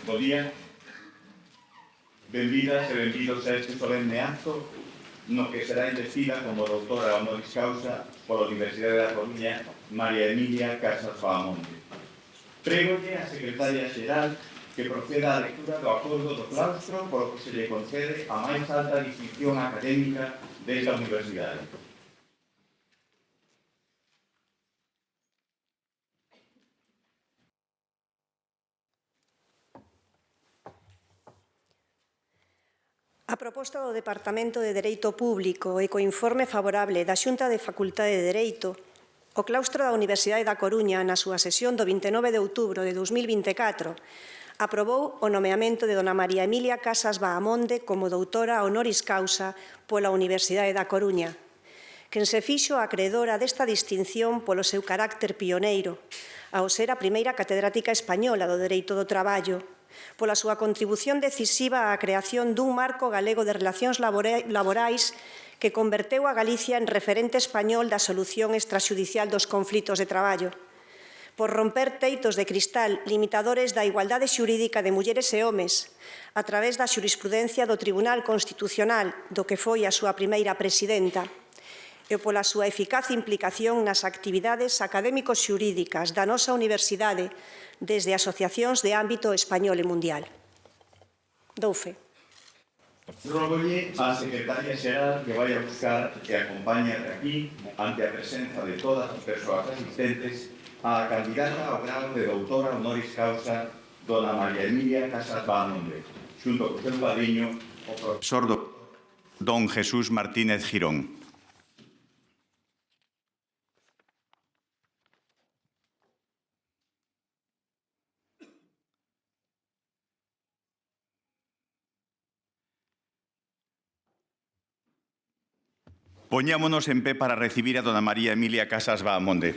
Bo día. Benvidas e benvidos a este solemne acto no que será investida como doutora honoris causa pola Universidade da Coruña María Emilia Casas Bahamonde. Prégolle a secretaria xeral que proceda á lectura do acordo do claustro polo que se lle concede a máis alta distinción académica desta universidade. A proposta do Departamento de Dereito Público e co informe favorable da Xunta de Facultade de Dereito, o claustro da Universidade da Coruña, na súa sesión do 29 de outubro de 2024, aprobou o nomeamento de dona María Emilia Casas Bahamonde como doutora honoris causa pola Universidade da Coruña, quen se fixo acreedora desta distinción polo seu carácter pioneiro, ao ser a primeira catedrática española do Dereito do Traballo, pola súa contribución decisiva á creación dun marco galego de relacións laborais que converteu a Galicia en referente español da solución extraxudicial dos conflitos de traballo, por romper teitos de cristal limitadores da igualdade xurídica de mulleres e homes a través da xurisprudencia do Tribunal Constitucional, do que foi a súa primeira presidenta, e pola súa eficaz implicación nas actividades académico-xurídicas da nosa universidade desde asociacións de ámbito español e mundial. Dou fe. Rógolle á secretaria xeral que vai a buscar e acompañe aquí, ante a presenza de todas as persoas asistentes, a candidata ao grado de doutora honoris causa dona María Emilia Casas Bahamonde, xunto co seu padriño, o profesor don Jesús Martínez Girón. Poñámonos en pé para recibir a dona María Emilia Casas Bahamonde.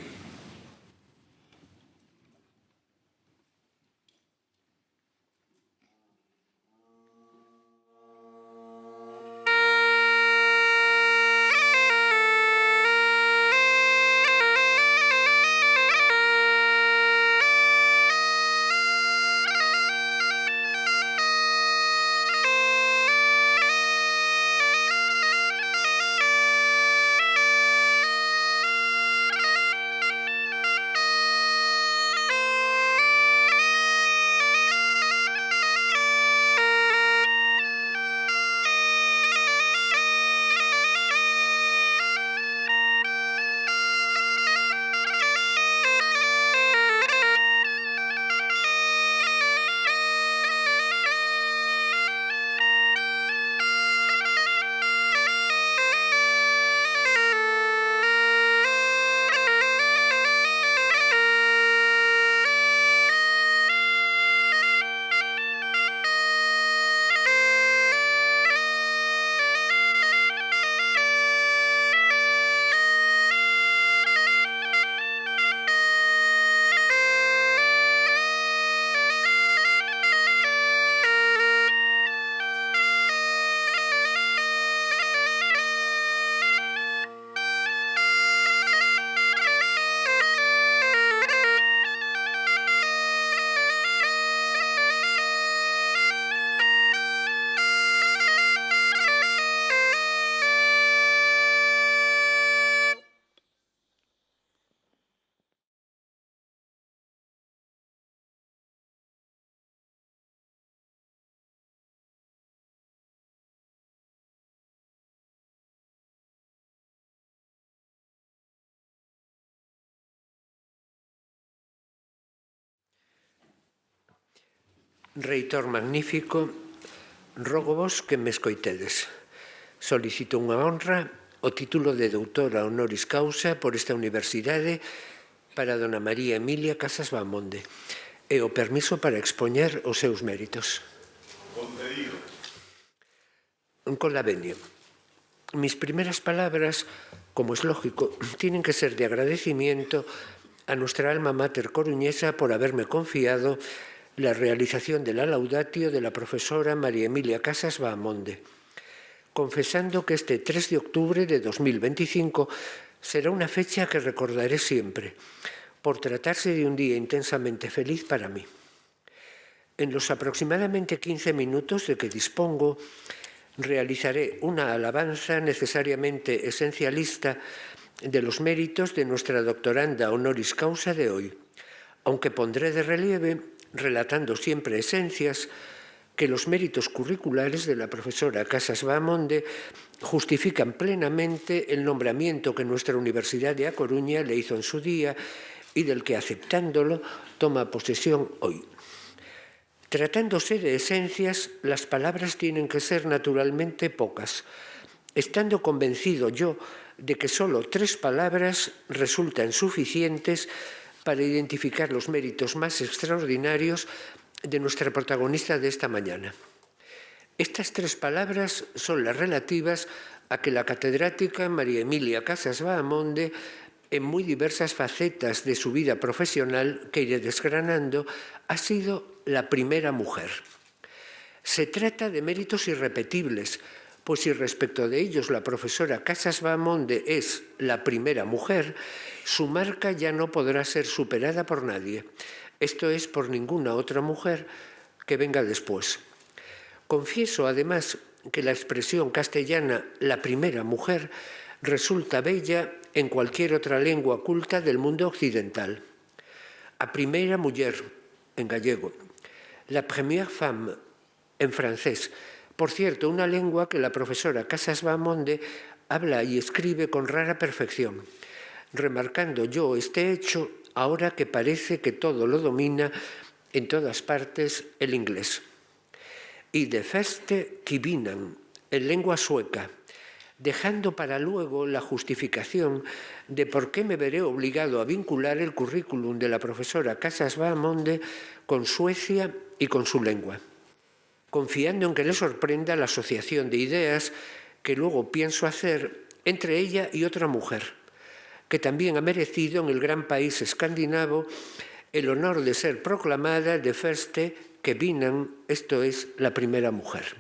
Reitor magnífico, rógovos que me escoitedes. Solicito unha honra o título de doutora honoris causa por esta universidade para dona María Emilia Casas Bahamonde e o permiso para expoñer os seus méritos. Concedido. Con la venia. Mis primeras palabras, como es lógico, tienen que ser de agradecimiento a nuestra alma mater coruñesa por haberme confiado la realización de la laudatio de la profesora María Emilia Casas Bahamonde, confesando que este 3 de octubre de 2025 será una fecha que recordaré siempre, por tratarse de un día intensamente feliz para mí. En los aproximadamente 15 minutos de que dispongo, realizaré una alabanza necesariamente esencialista de los méritos de nuestra doctoranda honoris causa de hoy, aunque pondré de relieve, relatando siempre esencias, que los méritos curriculares de la profesora Casas Bahamonde justifican plenamente el nombramiento que nuestra Universidad de A Coruña le hizo en su día y del que, aceptándolo, toma posesión hoy. Tratándose de esencias, las palabras tienen que ser naturalmente pocas, estando convencido yo de que solo 3 palabras resultan suficientes para identificar los méritos más extraordinarios de nuestra protagonista de esta mañana. Estas 3 palabras son las relativas a que la catedrática María Emilia Casas Bahamonde, en muy diversas facetas de su vida profesional que iré desgranando, ha sido la primera mujer. Se trata de méritos irrepetibles, pues si respecto de ellos la profesora Casas Bahamonde es la primera mujer, su marca ya no podrá ser superada por nadie, esto es, por ninguna otra mujer que venga después. Confieso, además, que la expresión castellana «la primera mujer» resulta bella en cualquier otra lengua culta del mundo occidental. A primeira muller, en gallego. La première femme, en francés. Por cierto, una lengua que la profesora Casas Bahamonde habla y escribe con rara perfección, remarcando yo este hecho ahora que parece que todo lo domina en todas partes el inglés. Y de feste kvinnan, en lengua sueca, dejando para luego la justificación de por qué me veré obligado a vincular el currículum de la profesora Casas Bahamonde con Suecia y con su lengua, confiando en que le sorprenda la asociación de ideas que luego pienso hacer entre ella y otra mujer, que también ha merecido en el gran país escandinavo el honor de ser proclamada de første kvinnan, esto es, la primera mujer.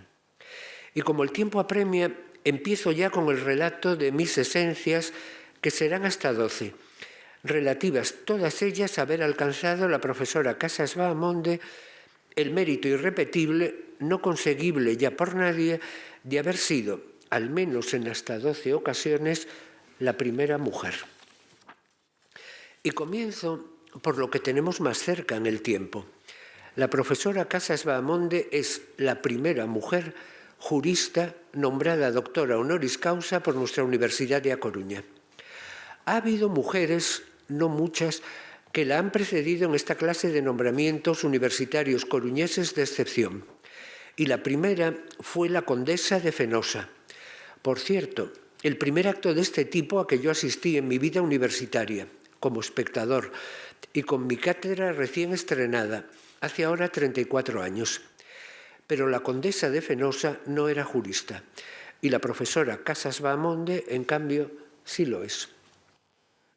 Y como el tiempo apremia, empiezo ya con el relato de mis esencias, que serán hasta 12, relativas todas ellas a haber alcanzado la profesora Casas Bahamonde el mérito irrepetible, no conseguible ya por nadie, de haber sido, al menos en hasta 12 ocasiones, la primera mujer. Y comienzo por lo que tenemos más cerca en el tiempo. La profesora Casas Bahamonde es la primera mujer jurista nombrada doctora honoris causa por nuestra Universidad de A Coruña. Ha habido mujeres, no muchas, que la han precedido en esta clase de nombramientos universitarios coruñeses de excepción. Y la primera fue la condesa de Fenosa. Por cierto, el primer acto de este tipo a que yo asistí en mi vida universitaria, como espectador, y con mi cátedra recién estrenada, hace ahora 34 años. Pero la condesa de Fenosa no era jurista, y la profesora Casas Bahamonde, en cambio, sí lo es.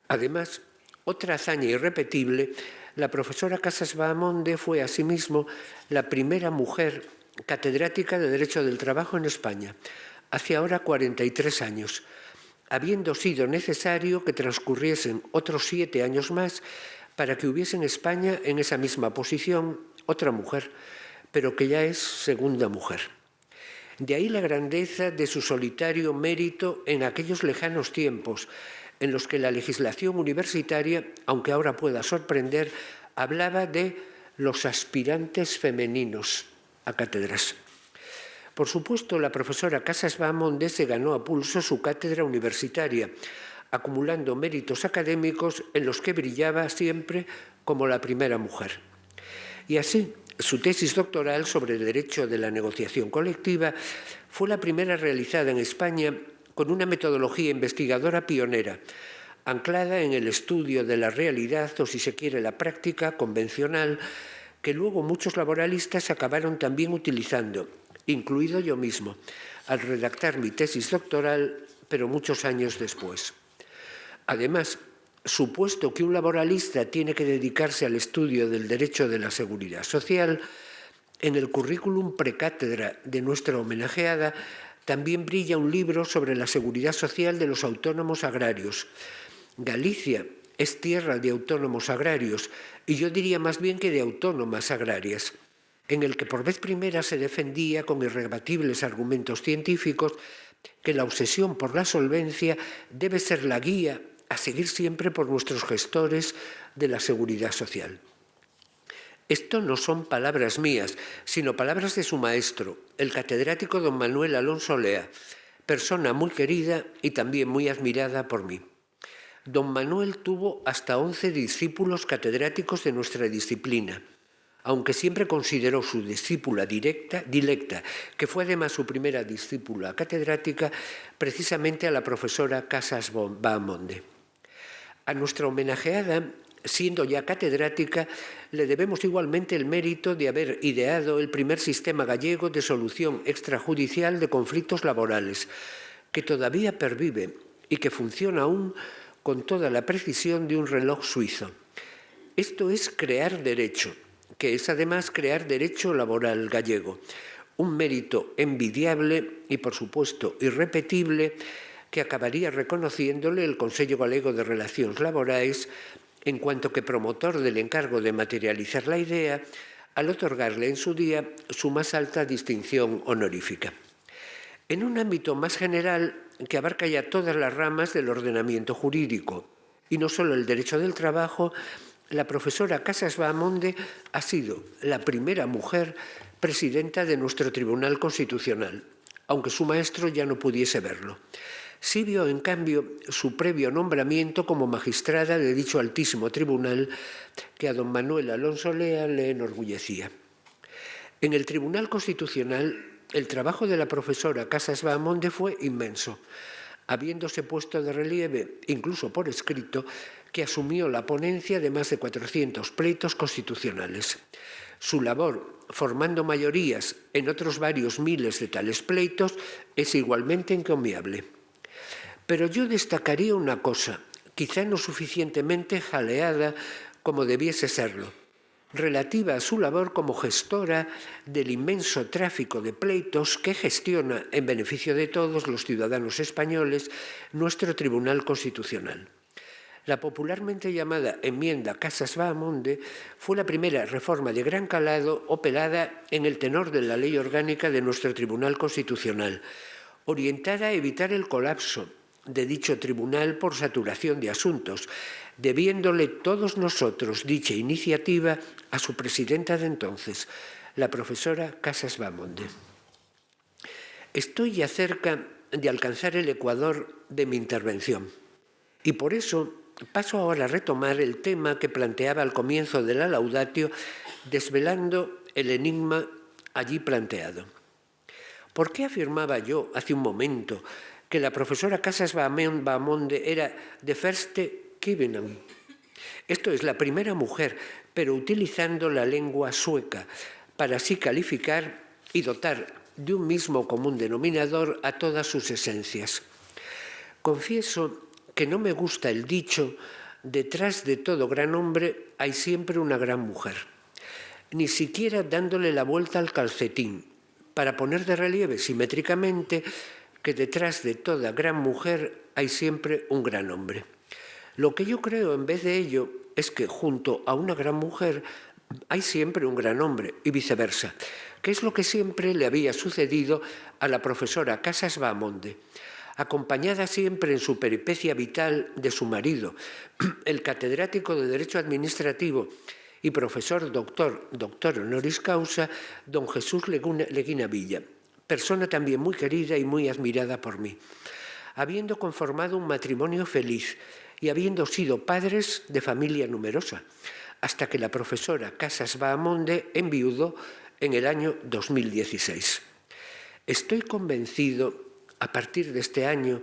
Además, otra hazaña irrepetible, la profesora Casas Bahamonde fue asimismo la primera mujer catedrática de Derecho del Trabajo en España, hace ahora 43 años, habiendo sido necesario que transcurriesen otros 7 años más para que hubiese en España en esa misma posición otra mujer, pero que ya es segunda mujer. De ahí la grandeza de su solitario mérito en aquellos lejanos tiempos en los que la legislación universitaria, aunque ahora pueda sorprender, hablaba de los aspirantes femeninos a cátedras. Por supuesto, la profesora Casas Bahamonde se ganó a pulso su cátedra universitaria, acumulando méritos académicos en los que brillaba siempre como la primera mujer. Y así, su tesis doctoral sobre Derecho de la Negociación Colectiva fue la primera realizada en España con una metodología investigadora pionera, anclada en el estudio de la realidad o, si se quiere, la práctica convencional, que luego muchos laboralistas acabaron también utilizando, incluido yo mismo, al redactar mi tesis doctoral, pero muchos años después. Además, supuesto que un laboralista tiene que dedicarse al estudio del derecho de la seguridad social, en el currículum precátedra de nuestra homenajeada también brilla un libro sobre la seguridad social de los autónomos agrarios. Galicia es tierra de autónomos agrarios, y yo diría más bien que de autónomas agrarias. en el que por vez primera se defendía con irrebatibles argumentos científicos que la obsesión por la solvencia debe ser la guía a seguir siempre por nuestros gestores de la seguridad social. Esto no son palabras mías, sino palabras de su maestro, el catedrático don Manuel Alonso Lea, persona muy querida y también muy admirada por mí. Don Manuel tuvo hasta 11 discípulos catedráticos de nuestra disciplina, aunque siempre consideró su discípula dilecta, que fue además su primera discípula catedrática, precisamente a la profesora Casas Bahamonde. A nuestra homenajeada, siendo ya catedrática, le debemos igualmente el mérito de haber ideado el primer sistema gallego de solución extrajudicial de conflictos laborales, que todavía pervive y que funciona aún con toda la precisión de un reloj suizo. Esto es crear derecho, que es además crear derecho laboral gallego, un mérito envidiable y, por supuesto, irrepetible, que acabaría reconociéndole el Consello Galego de Relacións Laborais en cuanto que promotor del encargo de materializar la idea, al otorgarle en su día su más alta distinción honorífica. En un ámbito más general que abarca ya todas las ramas del ordenamiento jurídico, y no solo el derecho del trabajo, la profesora Casas Bahamonde ha sido la primera mujer presidenta de nuestro Tribunal Constitucional, aunque su maestro ya no pudiese verlo. Sí vio, en cambio, su previo nombramiento como magistrada de dicho altísimo tribunal que a don Manuel Alonso Lea le enorgullecía. En el Tribunal Constitucional, el trabajo de la profesora Casas Bahamonde fue inmenso, habiéndose puesto de relieve, incluso por escrito, que asumió la ponencia de más de 400 pleitos constitucionales. Su labor, formando mayorías en otros varios miles de tales pleitos, es igualmente encomiable. Pero yo destacaría una cosa, quizá no suficientemente jaleada como debiese serlo, relativa a su labor como gestora del inmenso tráfico de pleitos que gestiona, en beneficio de todos los ciudadanos españoles, nuestro Tribunal Constitucional. La popularmente llamada enmienda Casas Bahamonde fue la primera reforma de gran calado operada en el tenor de la ley orgánica de nuestro Tribunal Constitucional, orientada a evitar el colapso de dicho tribunal por saturación de asuntos, debiéndole todos nosotros dicha iniciativa a su presidenta de entonces, la profesora Casas Bahamonde. Estoy ya cerca de alcanzar el ecuador de mi intervención y por eso paso ahora a retomar el tema que planteaba al comienzo de la laudatio, desvelando el enigma allí planteado. ¿Por qué afirmaba yo hace un momento que la profesora Casas Bahamonde era de Förste Kvinnan? Esto es, la primera mujer, pero utilizando la lengua sueca, para así calificar y dotar de un mismo común denominador a todas sus esencias. Confieso que no me gusta el dicho, detrás de todo gran hombre hay siempre una gran mujer, ni siquiera dándole la vuelta al calcetín, para poner de relieve simétricamente que detrás de toda gran mujer hay siempre un gran hombre. Lo que yo creo en vez de ello es que junto a una gran mujer hay siempre un gran hombre y viceversa, que es lo que siempre le había sucedido a la profesora Casas Bahamonde, acompañada siempre en su peripecia vital de su marido, el catedrático de Derecho Administrativo y profesor doctor honoris causa, don Jesús Leguina Villa, persona también muy querida y muy admirada por mí, habiendo conformado un matrimonio feliz y habiendo sido padres de familia numerosa, hasta que la profesora Casas Bahamonde enviudó en el año 2016. Estoy convencido, a partir de este año,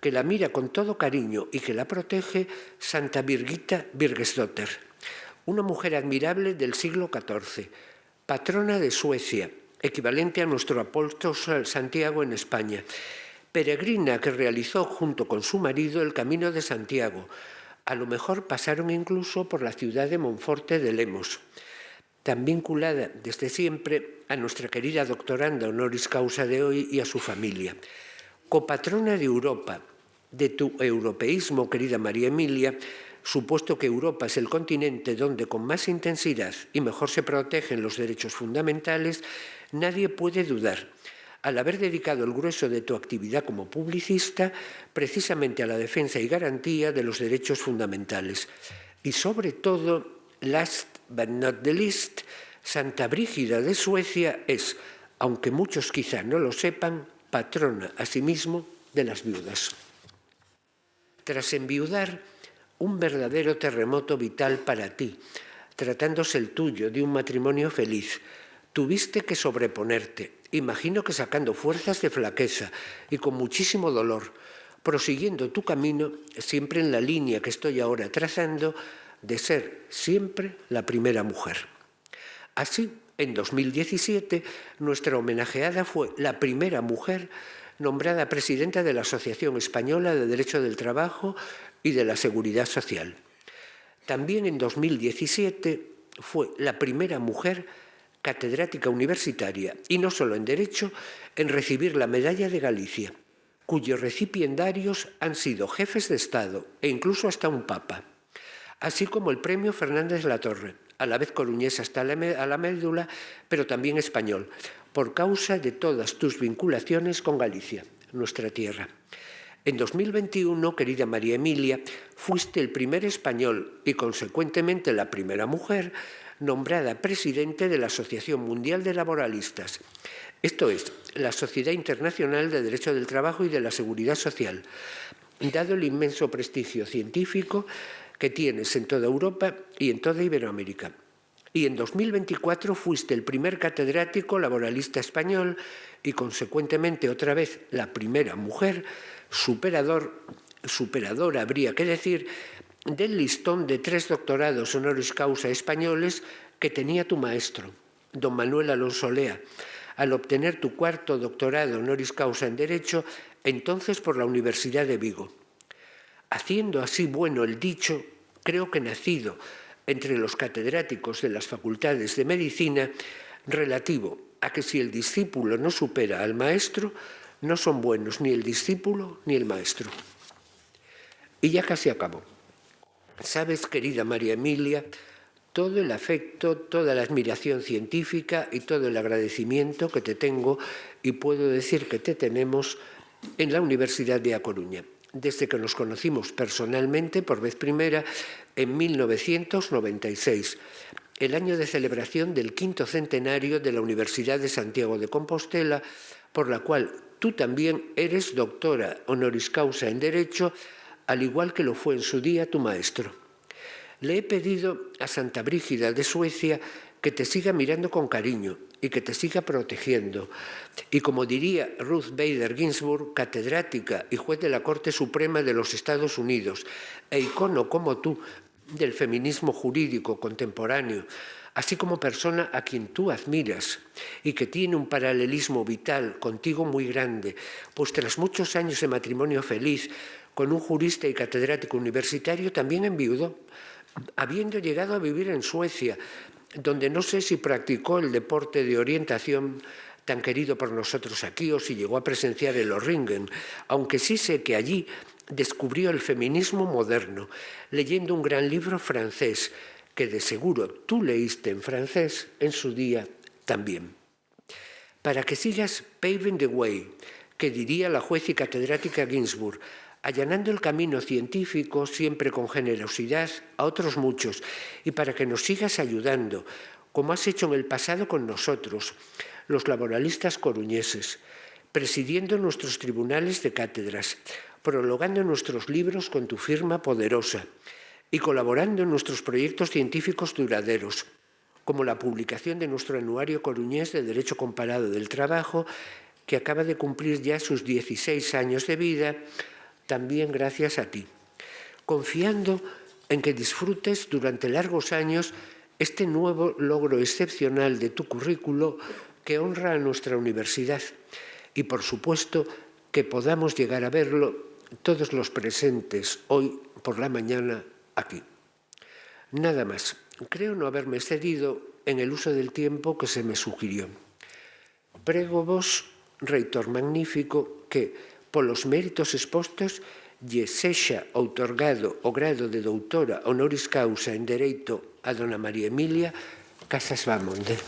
que la mira con todo cariño y que la protege Santa Birgitta Birgesdotter, una mujer admirable del siglo XIV, patrona de Suecia, equivalente a nuestro apóstol Santiago en España, peregrina que realizó junto con su marido el Camino de Santiago. A lo mejor pasaron incluso por la ciudad de Monforte de Lemos, tan vinculada desde siempre a nuestra querida doctoranda honoris causa de hoy y a su familia. Copatrona de Europa, de tu europeísmo, querida María Emilia, supuesto que Europa es el continente donde con más intensidad y mejor se protegen los derechos fundamentales, nadie puede dudar, al haber dedicado el grueso de tu actividad como publicista precisamente a la defensa y garantía de los derechos fundamentales. Y sobre todo, last but not the least, Santa Brígida de Suecia es, aunque muchos quizá no lo sepan, patrona asimismo de las viudas. Tras enviudar, un verdadero terremoto vital para ti, tratándose el tuyo de un matrimonio feliz, tuviste que sobreponerte, imagino que sacando fuerzas de flaqueza y con muchísimo dolor, prosiguiendo tu camino siempre en la línea que estoy ahora trazando de ser siempre la primera mujer. Así, en 2017, nuestra homenajeada fue la primera mujer nombrada presidenta de la Asociación Española de Derecho del Trabajo y de la Seguridad Social. También en 2017 fue la primera mujer catedrática universitaria, y no solo en Derecho, en recibir la Medalla de Galicia, cuyos recipiendarios han sido jefes de Estado e incluso hasta un papa, así como el Premio Fernández Latorre, a la vez coruñés hasta a la médula, pero también español, por causa de todas tus vinculaciones con Galicia, nuestra tierra. En 2021, querida María Emilia, fuiste el primer español y, consecuentemente, la primera mujer nombrada presidente de la Asociación Mundial de Laboralistas, esto es, la Sociedad Internacional de Derecho del Trabajo y de la Seguridad Social, dado el inmenso prestigio científico que tienes en toda Europa y en toda Iberoamérica. Y en 2024 fuiste el primer catedrático laboralista español y, consecuentemente, otra vez la primera mujer superadora, habría que decir, del listón de 3 doctorados honoris causa españoles que tenía tu maestro, don Manuel Alonso Lea, al obtener tu 4º doctorado honoris causa en Derecho, entonces por la Universidad de Vigo. Haciendo así bueno el dicho, creo que nacido entre los catedráticos de las facultades de Medicina, relativo a que si el discípulo no supera al maestro, no son buenos ni el discípulo ni el maestro. Y ya casi acabó. Sabes, querida María Emilia, todo el afecto, toda la admiración científica y todo el agradecimiento que te tengo y puedo decir que te tenemos en la Universidad de A Coruña, desde que nos conocimos personalmente por vez primera en 1996, el año de celebración del 5º centenario de la Universidad de Santiago de Compostela, por la cual tú también eres doctora honoris causa en Derecho, al igual que lo fue en su día tu maestro. Le he pedido a Santa Brígida de Suecia que te siga mirando con cariño y que te siga protegiendo. Y como diría Ruth Bader Ginsburg, catedrática y juez de la Corte Suprema de los Estados Unidos, e icono como tú del feminismo jurídico contemporáneo, así como persona a quien tú admiras y que tiene un paralelismo vital contigo muy grande, pues tras muchos años de matrimonio feliz con un jurista y catedrático universitario, también enviudó, habiendo llegado a vivir en Suecia, donde no sé si practicó el deporte de orientación tan querido por nosotros aquí o si llegó a presenciar el O-Ringen, aunque sí sé que allí descubrió el feminismo moderno, leyendo un gran libro francés, que de seguro tú leíste en francés en su día también. Para que sigas paving the way, que diría la juez y catedrática Ginsburg, allanando el camino científico siempre con generosidad a otros muchos y para que nos sigas ayudando, como has hecho en el pasado con nosotros, los laboralistas coruñeses, presidiendo nuestros tribunales de cátedras, prologando nuestros libros con tu firma poderosa y colaborando en nuestros proyectos científicos duraderos, como la publicación de nuestro anuario coruñés de Derecho Comparado del Trabajo, que acaba de cumplir ya sus 16 años de vida, también gracias a ti, confiando en que disfrutes durante largos años este nuevo logro excepcional de tu currículo que honra a nuestra universidad y, por supuesto, que podamos llegar a verlo todos los presentes hoy por la mañana aquí. Nada más. Creo no haberme excedido en el uso del tiempo que se me sugirió. Prego vos, Reitor magnífico, que, polos méritos expostos, lle sexa outorgado o grado de doutora honoris causa en Dereito a dona María Emilia Casas Bamonde.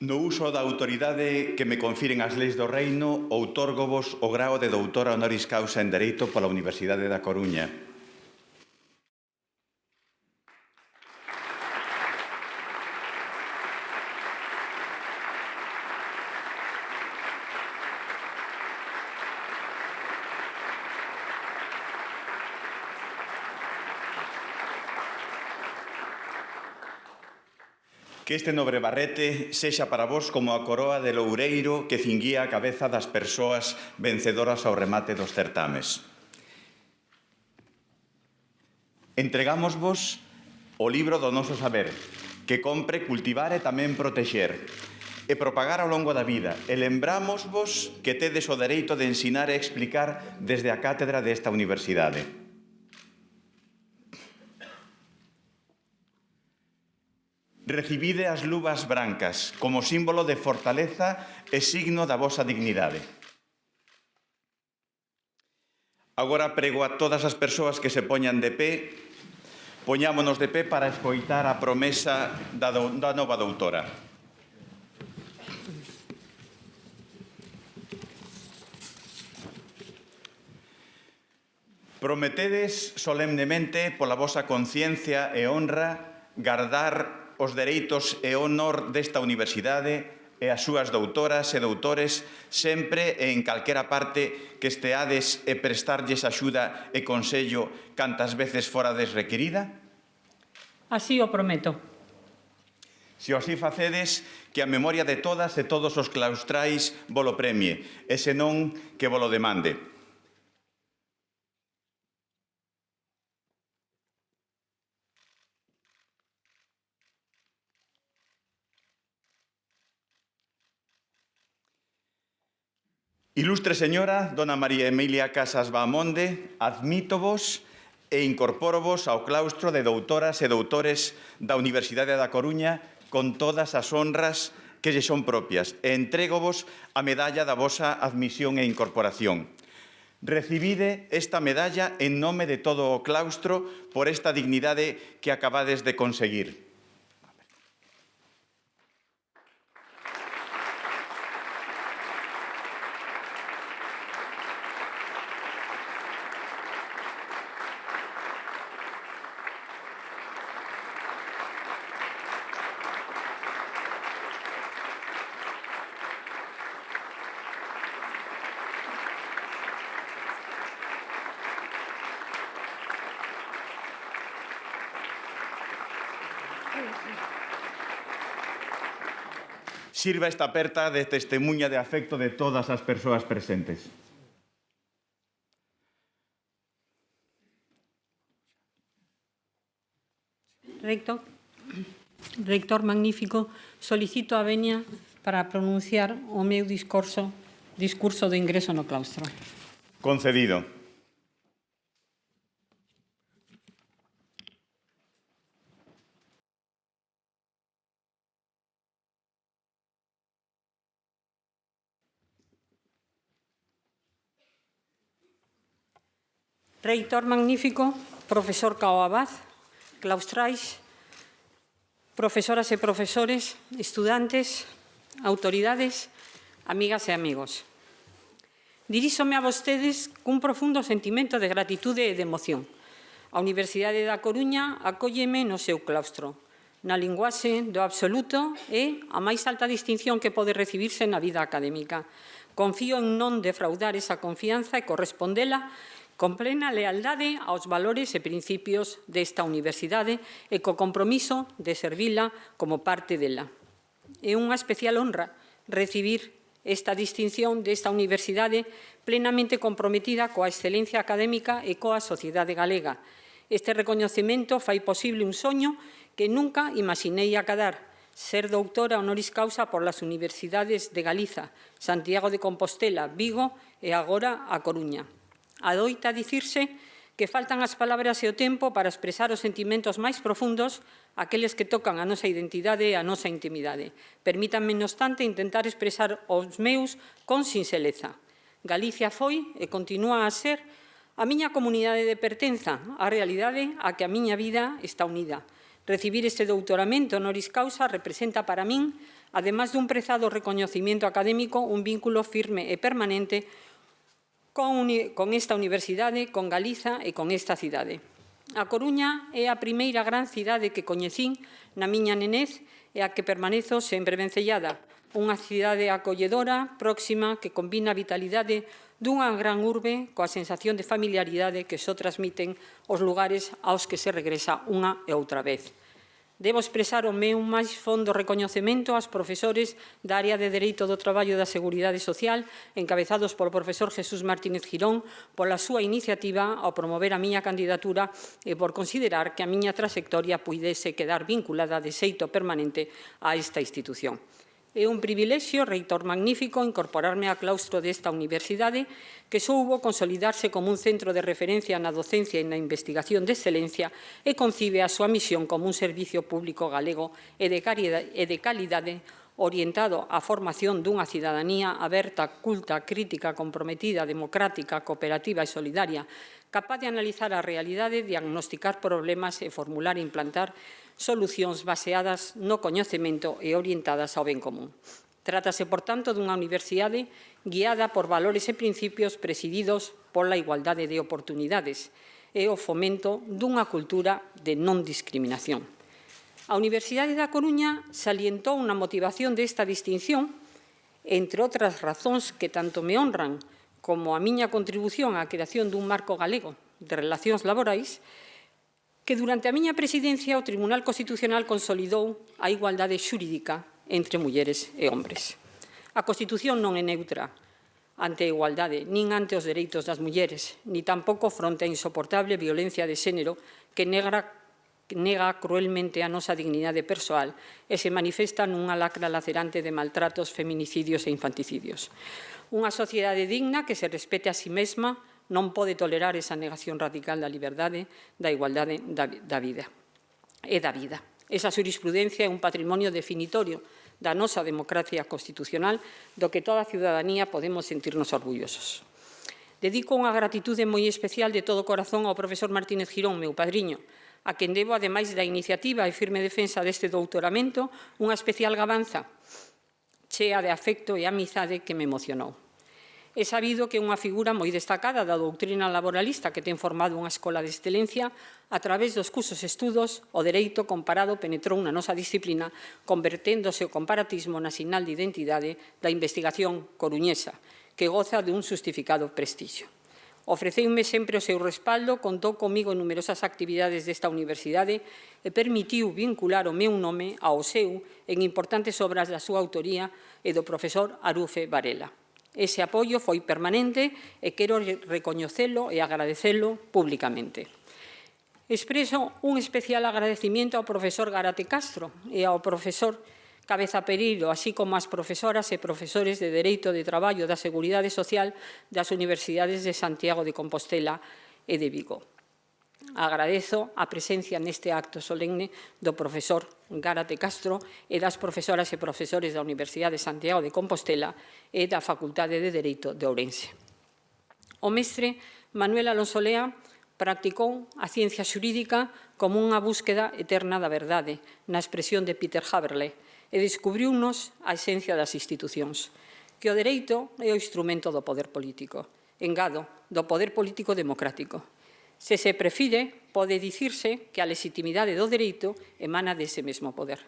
No uso da autoridade que me confiren as leis do Reino, outorgovos o grao de doutora honoris causa en Dereito pola Universidade da Coruña. Que este nobre barrete sexa para vos como a coroa de loureiro que cinguía a cabeza das persoas vencedoras ao remate dos certames. Entregámosvos o libro do noso saber, que compre cultivar e tamén protexer, e propagar ao longo da vida, e lembrámosvos que tedes o dereito de ensinar e explicar desde a cátedra desta universidade. Recibide as luvas brancas como símbolo de fortaleza e signo da vosa dignidade. Agora prego a todas as persoas que se poñan de pé, poñámonos de pé para escoitar a promesa da nova doutora. Prometedes solemnemente pola vosa conciencia e honra gardar os dereitos e honor desta universidade e as súas doutoras e doutores sempre e en calquera parte que esteades e prestarlles axuda e consello cantas veces forades requerida? Así o prometo. Se así facedes, que a memoria de todas e todos os claustrais volo premie, e senón que volo demande. Ilustre señora, dona María Emilia Casas Bamonde, admítovos e incorpórovos ao claustro de doutoras e doutores da Universidade da Coruña con todas as honras que lle son propias e entrégovos a medalla da vosa admisión e incorporación. Recibide esta medalla en nome de todo o claustro por esta dignidade que acabades de conseguir. Sirva esta aperta de testemunha de afecto de todas as persoas presentes. Rector magnífico, solicito a venia para pronunciar o meu discurso de ingreso no claustro. Concedido. Reitor magnífico, profesor Cao Abad, claustrais, profesoras e profesores, estudantes, autoridades, amigas e amigos. Diríxome a vostedes cun profundo sentimento de gratitude e de emoción. A Universidade da Coruña acólleme no seu claustro, na linguaxe do absoluto e a máis alta distinción que pode recibirse na vida académica. Confío en non defraudar esa confianza e correspondela con plena lealdade aos valores e principios desta universidade e co compromiso de servila como parte dela. É unha especial honra recibir esta distinción desta universidade plenamente comprometida coa excelencia académica e coa sociedade galega. Este recoñecemento fai posible un soño que nunca imaginei acadar, ser doutora honoris causa por las universidades de Galiza, Santiago de Compostela, Vigo e agora a Coruña. Adoita dicirse que faltan as palabras e o tempo para expresar os sentimentos máis profundos, aqueles que tocan a nosa identidade e a nosa intimidade. Permítanme, non obstante, intentar expresar os meus con sinxeleza. Galicia foi e continúa a ser a miña comunidade de pertenza, a realidade a que a miña vida está unida. Recibir este doutoramento honoris causa representa para min, además dun prezado recoñecimiento académico, un vínculo firme e permanente con esta universidade, con Galiza e con esta cidade. A Coruña é a primeira gran cidade que coñecín na miña nenez e a que permanezo sempre vencellada. Unha cidade acolledora, próxima, que combina a vitalidade dunha gran urbe coa sensación de familiaridade que só transmiten os lugares aos que se regresa unha e outra vez. Debo expresar o meu máis fondo recoñecemento aos profesores da área de Dereito do Traballo e da Seguridade Social, encabezados polo profesor Jesús Martínez Girón, pola súa iniciativa ao promover a miña candidatura e por considerar que a miña trayectoria puidese quedar vinculada de xeito permanente a esta institución. É un privilexio, reitor magnífico, incorporarme ao claustro desta universidade que soubo consolidarse como un centro de referencia na docencia e na investigación de excelencia e concibe a súa misión como un servicio público galego e de calidade orientado á formación dunha cidadanía aberta, culta, crítica, comprometida, democrática, cooperativa e solidaria, capaz de analizar a realidade, diagnosticar problemas e formular e implantar solucións baseadas no coñecemento e orientadas ao ben común. Trátase, por tanto, dunha universidade guiada por valores e principios presididos pola igualdade de oportunidades e o fomento dunha cultura de non discriminación. A Universidade da Coruña salientou unha motivación desta distinción, entre outras razóns que tanto me honran como a miña contribución á creación dun marco galego de relacións laborais, que durante a miña presidencia o Tribunal Constitucional consolidou a igualdade xurídica entre mulleres e hombres. A Constitución non é neutra ante a igualdade, nin ante os dereitos das mulleres, ni tampouco fronte a insoportable violencia de xénero que nega cruelmente a nosa dignidade persoal e se manifesta nunha lacra lacerante de maltratos, feminicidios e infanticidios. Unha sociedade digna que se respete a si mesma non pode tolerar esa negación radical da liberdade, da igualdade da vida. Esa xurisprudencia é un patrimonio definitorio da nosa democracia constitucional do que toda a ciudadanía podemos sentirnos orgullosos. Dedico unha gratitude moi especial de todo corazón ao profesor Martínez Girón, meu padriño, a quen debo, ademais da iniciativa e firme defensa deste doutoramento, unha especial gabanza chea de afecto e amizade que me emocionou. É sabido que é unha figura moi destacada da doutrina laboralista que ten formado unha escola de excelencia. A través dos cursos e estudos, o dereito comparado penetrou na nosa disciplina, converténdose o comparatismo na sinal de identidade da investigación coruñesa, que goza de un justificado prestixio. Ofreceume sempre o seu respaldo, contou comigo en numerosas actividades desta universidade e permitiu vincular o meu nome ao seu en importantes obras da súa autoría e do profesor Arufe Varela. Ese apoio foi permanente e quero recoñecelo e agradecelo públicamente. Expreso un especial agradecimiento ao profesor Gárate Castro e ao profesor Cabeza Pereiro, así como ás profesoras e profesores de Dereito de Traballo da Seguridade Social das Universidades de Santiago de Compostela e de Vigo. Agradezo a presencia neste acto solemne do profesor Gárate Castro e das profesoras e profesores da Universidade de Santiago de Compostela e da Facultade de Dereito de Ourense. O mestre Manuel Alonso Lea practicou a ciencia xurídica como unha búsqueda eterna da verdade, na expresión de Peter Haberle, e descubriunos a esencia das institucións, que o dereito é o instrumento do poder político, engado, do poder político democrático. Se se prefire, pode dicirse que a legitimidade do dereito emana dese mesmo poder.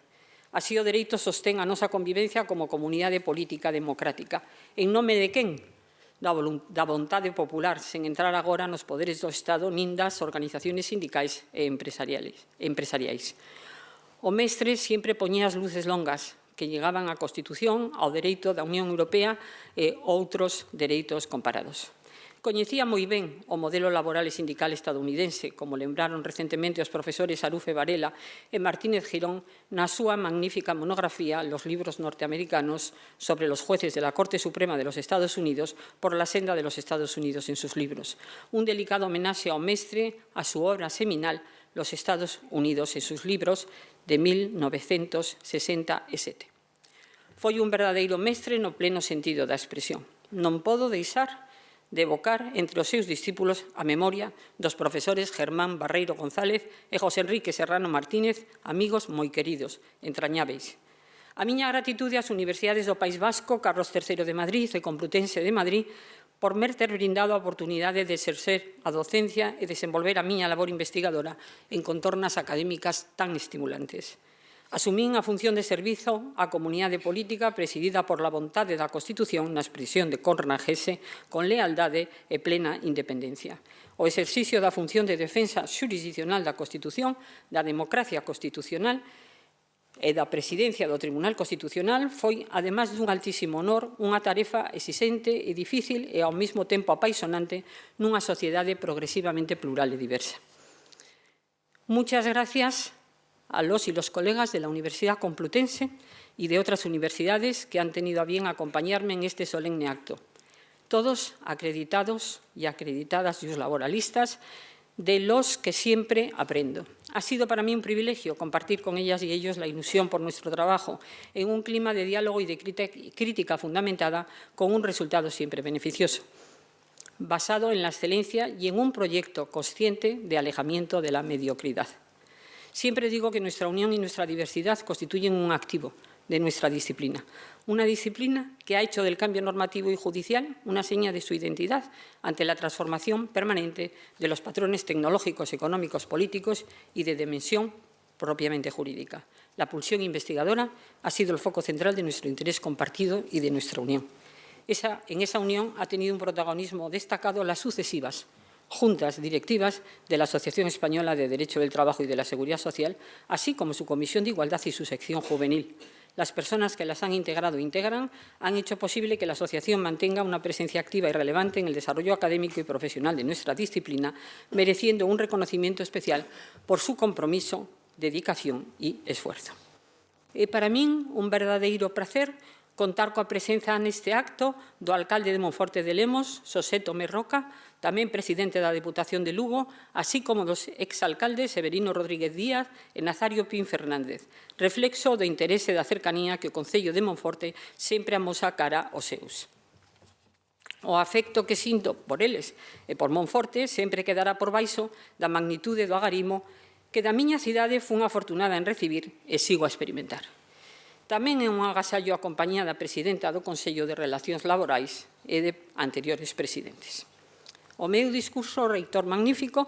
Así o dereito sostén a nosa convivencia como comunidade política democrática. En nome de quen? Da vontade popular, sen entrar agora nos poderes do Estado nin das organizacións sindicais e empresariais. O mestre sempre poñía as luces longas que llegaban á Constitución, ao dereito da Unión Europea e outros dereitos comparados. Coñecía moi ben o modelo laboral e sindical estadounidense, como lembraron recentemente os profesores Arufe Varela e Martínez Girón na súa magnífica monografía Los libros norteamericanos sobre los jueces de la Corte Suprema de los Estados Unidos por la senda de los Estados Unidos en sus libros. Un delicado homenaxe ao mestre a su obra seminal Los Estados Unidos en sus libros de 1967. Foi un verdadeiro mestre no pleno sentido da expresión. Non podo deixar de evocar entre os seus discípulos a memoria dos profesores Germán Barreiro González e José Enrique Serrano Martínez, amigos moi queridos, entrañáveis. A miña gratitude ás universidades do País Vasco, Carlos III de Madrid e Complutense de Madrid, por me ter brindado a oportunidade de exercer a docencia e desenvolver a miña labor investigadora en contornas académicas tan estimulantes. Asumín a función de servizo á comunidade política presidida por la vontade da Constitución na expresión de Cornagese con lealdade e plena independencia. O exercicio da función de defensa xurisdicional da Constitución, da democracia constitucional e da presidencia do Tribunal Constitucional foi, ademais dun altísimo honor, unha tarefa exixente e difícil e ao mesmo tempo apaixonante nunha sociedade progresivamente plural e diversa. Muchas gracias a los y los colegas de la Universidad Complutense y de otras universidades que han tenido a bien acompañarme en este solemne acto. Todos acreditados y acreditadas y laboralistas de los que siempre aprendo. Ha sido para mí un privilegio compartir con ellas y ellos la ilusión por nuestro trabajo en un clima de diálogo y de crítica fundamentada con un resultado siempre beneficioso, basado en la excelencia y en un proyecto consciente de alejamiento de la mediocridad. Siempre digo que nuestra unión y nuestra diversidad constituyen un activo de nuestra disciplina. Una disciplina que ha hecho del cambio normativo y judicial una seña de su identidad ante la transformación permanente de los patrones tecnológicos, económicos, políticos y de dimensión propiamente jurídica. La pulsión investigadora ha sido el foco central de nuestro interés compartido y de nuestra unión. En esa unión ha tenido un protagonismo destacado las sucesivas juntas directivas de la Asociación Española de Derecho del Trabajo y de la Seguridad Social, así como su Comisión de Igualdad y su sección juvenil. Las personas que las han integrado e integran han hecho posible que la asociación mantenga una presencia activa y relevante en el desarrollo académico y profesional de nuestra disciplina, mereciendo un reconocimiento especial por su compromiso, dedicación y esfuerzo. É para min un verdadeiro prazer contar coa presenza neste acto do alcalde de Monforte de Lemos, Xosé Tomé Roca, tamén presidente da Deputación de Lugo, así como dos exalcaldes Severino Rodríguez Díaz e Nazario Pín Fernández, reflexo do interese e da cercanía que o Concello de Monforte sempre amosa cara aos seus. O afecto que sinto por eles e por Monforte sempre quedará por baixo da magnitude do agarimo que da miña cidade fun afortunada en recibir e sigo a experimentar. Tamén é un agasallo acompañada a presidenta do Consello de Relacións Laborais e de anteriores presidentes. O meu discurso reitor magnífico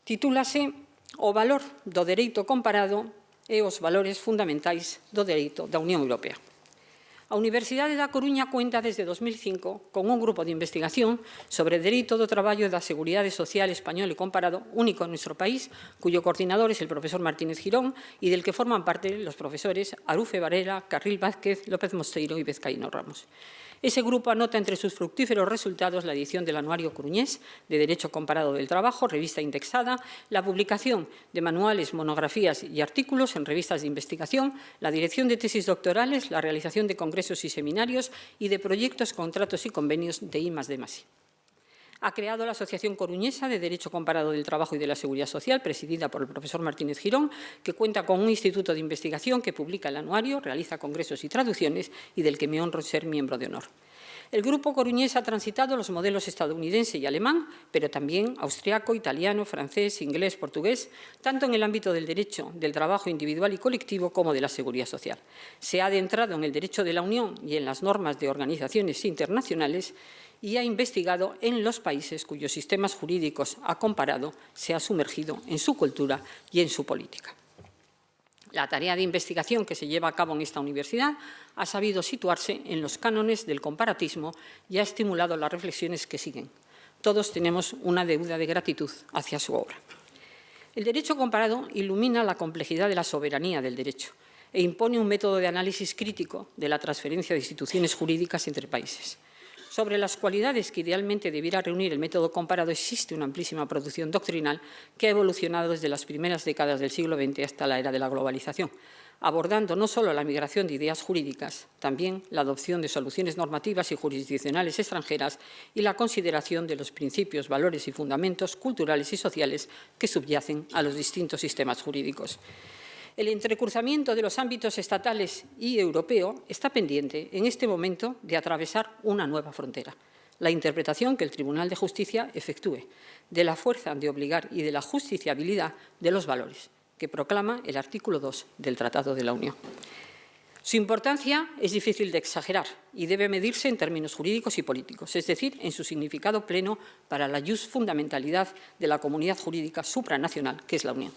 titúlase O valor do dereito comparado e os valores fundamentais do dereito da Unión Europea. A Universidade da Coruña cuenta desde 2005 con un grupo de investigación sobre dereito do traballo e da seguridade social español e comparado, único en nuestro país, cuyo coordinador es el profesor Martínez Girón y del que forman parte los profesores Arufe Varela, Carril Vázquez, López Mosteiro y Vizcaíno Ramos. Ese grupo anota entre sus fructíferos resultados la edición del Anuario Coruñés de Derecho Comparado del Trabajo, revista indexada, la publicación de manuales, monografías y artículos en revistas de investigación, la dirección de tesis doctorales, la realización de congresos y seminarios y de proyectos, contratos y convenios de I+D+I. Ha creado la Asociación Coruñesa de Derecho Comparado del Trabajo y de la Seguridad Social, presidida por el profesor Martínez Girón, que cuenta con un instituto de investigación que publica el anuario, realiza congresos y traducciones y del que me honro ser miembro de honor. El grupo coruñés ha transitado los modelos estadounidense y alemán, pero también austriaco, italiano, francés, inglés, portugués, tanto en el ámbito del derecho, del trabajo individual y colectivo como de la seguridad social. Se ha adentrado en el derecho de la Unión y en las normas de organizaciones internacionales y ha investigado en los países cuyos sistemas jurídicos ha comparado, se ha sumergido en su cultura y en su política. La tarea de investigación que se lleva a cabo en esta universidad ha sabido situarse en los cánones del comparatismo y ha estimulado las reflexiones que siguen. Todos tenemos una deuda de gratitud hacia su obra. El derecho comparado ilumina la complejidad de la soberanía del derecho e impone un método de análisis crítico de la transferencia de instituciones jurídicas entre países. Sobre las cualidades que idealmente debiera reunir el método comparado existe una amplísima producción doctrinal que ha evolucionado desde las primeras décadas del siglo XX hasta la era de la globalización, abordando no solo la migración de ideas jurídicas, también la adopción de soluciones normativas y jurisdiccionales extranjeras y la consideración de los principios, valores y fundamentos culturales y sociales que subyacen a los distintos sistemas jurídicos. El entrecruzamiento de los ámbitos estatales y europeo está pendiente en este momento de atravesar una nueva frontera, la interpretación que el Tribunal de Justicia efectúe de la fuerza de obligar y de la justiciabilidad de los valores, que proclama el artículo 2 del Tratado de la Unión. Su importancia es difícil de exagerar y debe medirse en términos jurídicos y políticos, es decir, en su significado pleno para la fundamentalidad de la comunidad jurídica supranacional, que es la Unión.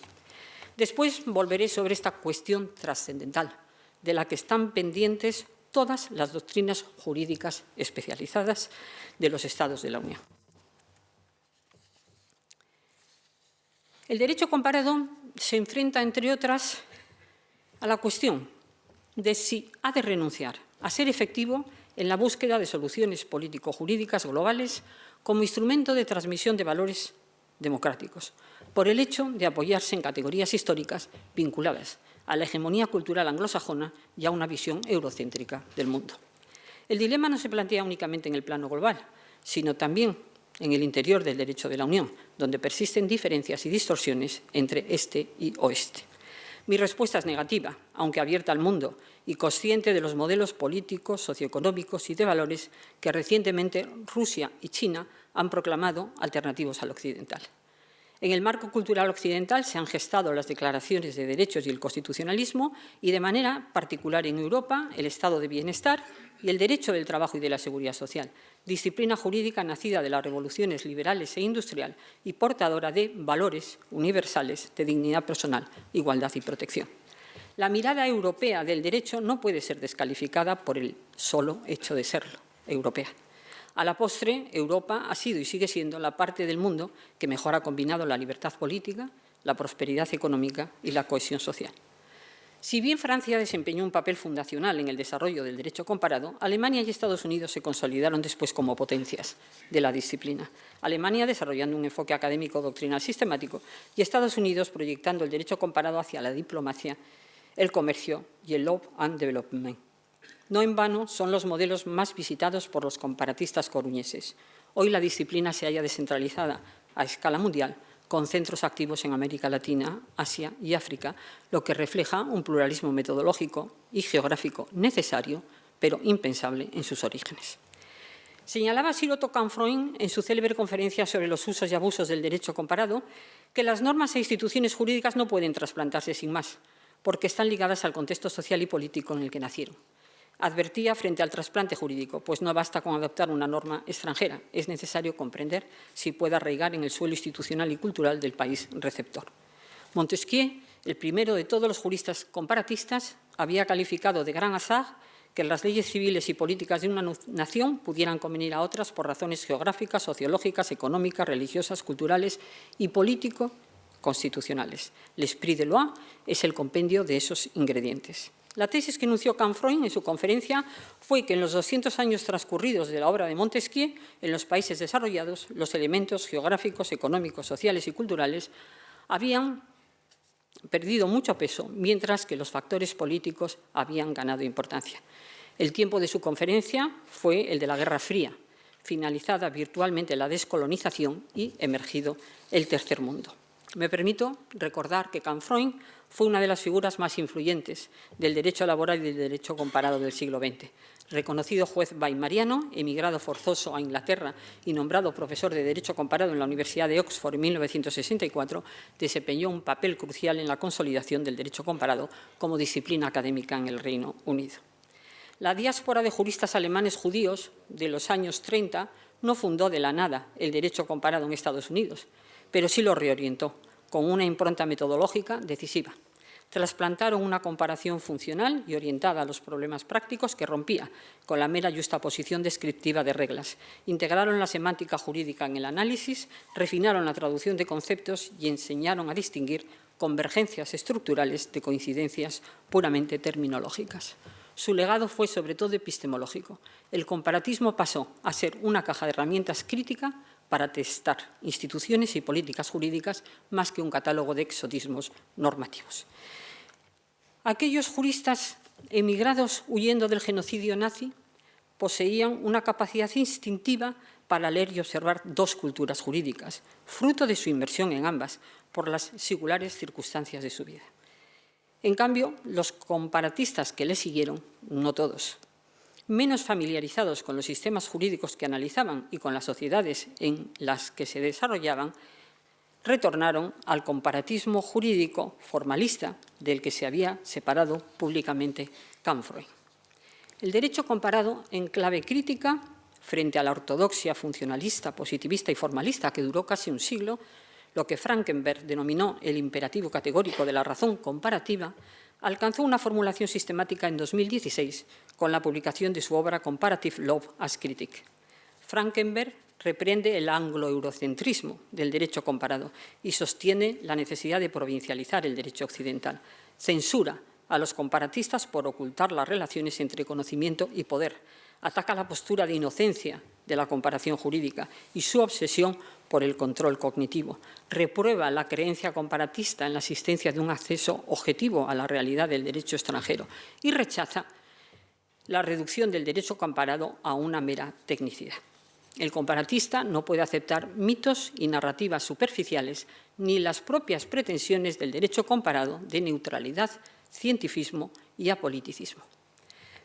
Después volveré sobre esta cuestión trascendental, de la que están pendientes todas las doctrinas jurídicas especializadas de los Estados de la Unión. El derecho comparado se enfrenta, entre otras, a la cuestión de si ha de renunciar a ser efectivo en la búsqueda de soluciones político-jurídicas globales como instrumento de transmisión de valores democráticos, por el hecho de apoyarse en categorías históricas vinculadas a la hegemonía cultural anglosajona y a una visión eurocéntrica del mundo. El dilema no se plantea únicamente en el plano global, sino también en el interior del derecho de la Unión, donde persisten diferencias y distorsiones entre este y oeste. Mi respuesta es negativa, aunque abierta al mundo y consciente de los modelos políticos, socioeconómicos y de valores que recientemente Rusia y China han proclamado alternativos al occidental. En el marco cultural occidental se han gestado las declaraciones de derechos y el constitucionalismo y, de manera particular en Europa, el estado de bienestar y el derecho del trabajo y de la seguridad social, disciplina jurídica nacida de las revoluciones liberales e industrial y portadora de valores universales de dignidad personal, igualdad y protección. La mirada europea del derecho no puede ser descalificada por el solo hecho de serlo, europea. A la postre, Europa ha sido y sigue siendo la parte del mundo que mejor ha combinado la libertad política, la prosperidad económica y la cohesión social. Si bien Francia desempeñó un papel fundacional en el desarrollo del derecho comparado, Alemania y Estados Unidos se consolidaron después como potencias de la disciplina. Alemania desarrollando un enfoque académico doctrinal sistemático y Estados Unidos proyectando el derecho comparado hacia la diplomacia, el comercio y el law and development. No en vano son los modelos más visitados por los comparatistas coruñeses. Hoy la disciplina se halla descentralizada a escala mundial, con centros activos en América Latina, Asia y África, lo que refleja un pluralismo metodológico y geográfico necesario, pero impensable en sus orígenes. Señalaba Sir Otto Canfroin en su célebre conferencia sobre los usos y abusos del derecho comparado que las normas e instituciones jurídicas no pueden trasplantarse sin más, porque están ligadas al contexto social y político en el que nacieron. Advertía frente al trasplante jurídico, pues no basta con adoptar una norma extranjera, es necesario comprender si puede arraigar en el suelo institucional y cultural del país receptor. Montesquieu, el primero de todos los juristas comparatistas, había calificado de gran azar que las leyes civiles y políticas de una nación pudieran convenir a otras por razones geográficas, sociológicas, económicas, religiosas, culturales y político-constitucionales. L'esprit de loi es el compendio de esos ingredientes. La tesis que enunció Canfroin en su conferencia fue que en los 200 años transcurridos de la obra de Montesquieu, en los países desarrollados, los elementos geográficos, económicos, sociales y culturales habían perdido mucho peso, mientras que los factores políticos habían ganado importancia. El tiempo de su conferencia fue el de la Guerra Fría, finalizada virtualmente la descolonización y emergido el tercer mundo. Me permito recordar que Canfroin fue una de las figuras más influyentes del derecho laboral y del derecho comparado del siglo XX. Reconocido juez weimariano, emigrado forzoso a Inglaterra y nombrado profesor de Derecho Comparado en la Universidad de Oxford en 1964, desempeñó un papel crucial en la consolidación del derecho comparado como disciplina académica en el Reino Unido. La diáspora de juristas alemanes judíos de los años 30 no fundó de la nada el derecho comparado en Estados Unidos, pero sí lo reorientó con una impronta metodológica decisiva. Trasplantaron una comparación funcional y orientada a los problemas prácticos que rompía con la mera yuxtaposición descriptiva de reglas. Integraron la semántica jurídica en el análisis, refinaron la traducción de conceptos y enseñaron a distinguir convergencias estructurales de coincidencias puramente terminológicas. Su legado fue sobre todo epistemológico. El comparatismo pasó a ser una caja de herramientas crítica para testar instituciones y políticas jurídicas más que un catálogo de exotismos normativos. Aquellos juristas emigrados huyendo del genocidio nazi poseían una capacidad instintiva para leer y observar dos culturas jurídicas, fruto de su inmersión en ambas por las singulares circunstancias de su vida. En cambio, los comparatistas que le siguieron, no todos, menos familiarizados con los sistemas jurídicos que analizaban y con las sociedades en las que se desarrollaban, retornaron al comparatismo jurídico formalista del que se había separado públicamente Kant Freud. El derecho comparado en clave crítica frente a la ortodoxia funcionalista, positivista y formalista que duró casi un siglo, lo que Frankenberg denominó el imperativo categórico de la razón comparativa, alcanzó una formulación sistemática en 2016 con la publicación de su obra Comparative Law as Critic. Frankenberg reprende el anglo-eurocentrismo del derecho comparado y sostiene la necesidad de provincializar el derecho occidental. Censura a los comparatistas por ocultar las relaciones entre conocimiento y poder. Ataca la postura de inocencia de la comparación jurídica y su obsesión por el control cognitivo. Reprueba la creencia comparatista en la existencia de un acceso objetivo a la realidad del derecho extranjero y rechaza la reducción del derecho comparado a una mera tecnicidad. El comparatista no puede aceptar mitos y narrativas superficiales ni las propias pretensiones del derecho comparado de neutralidad, cientificismo y apoliticismo.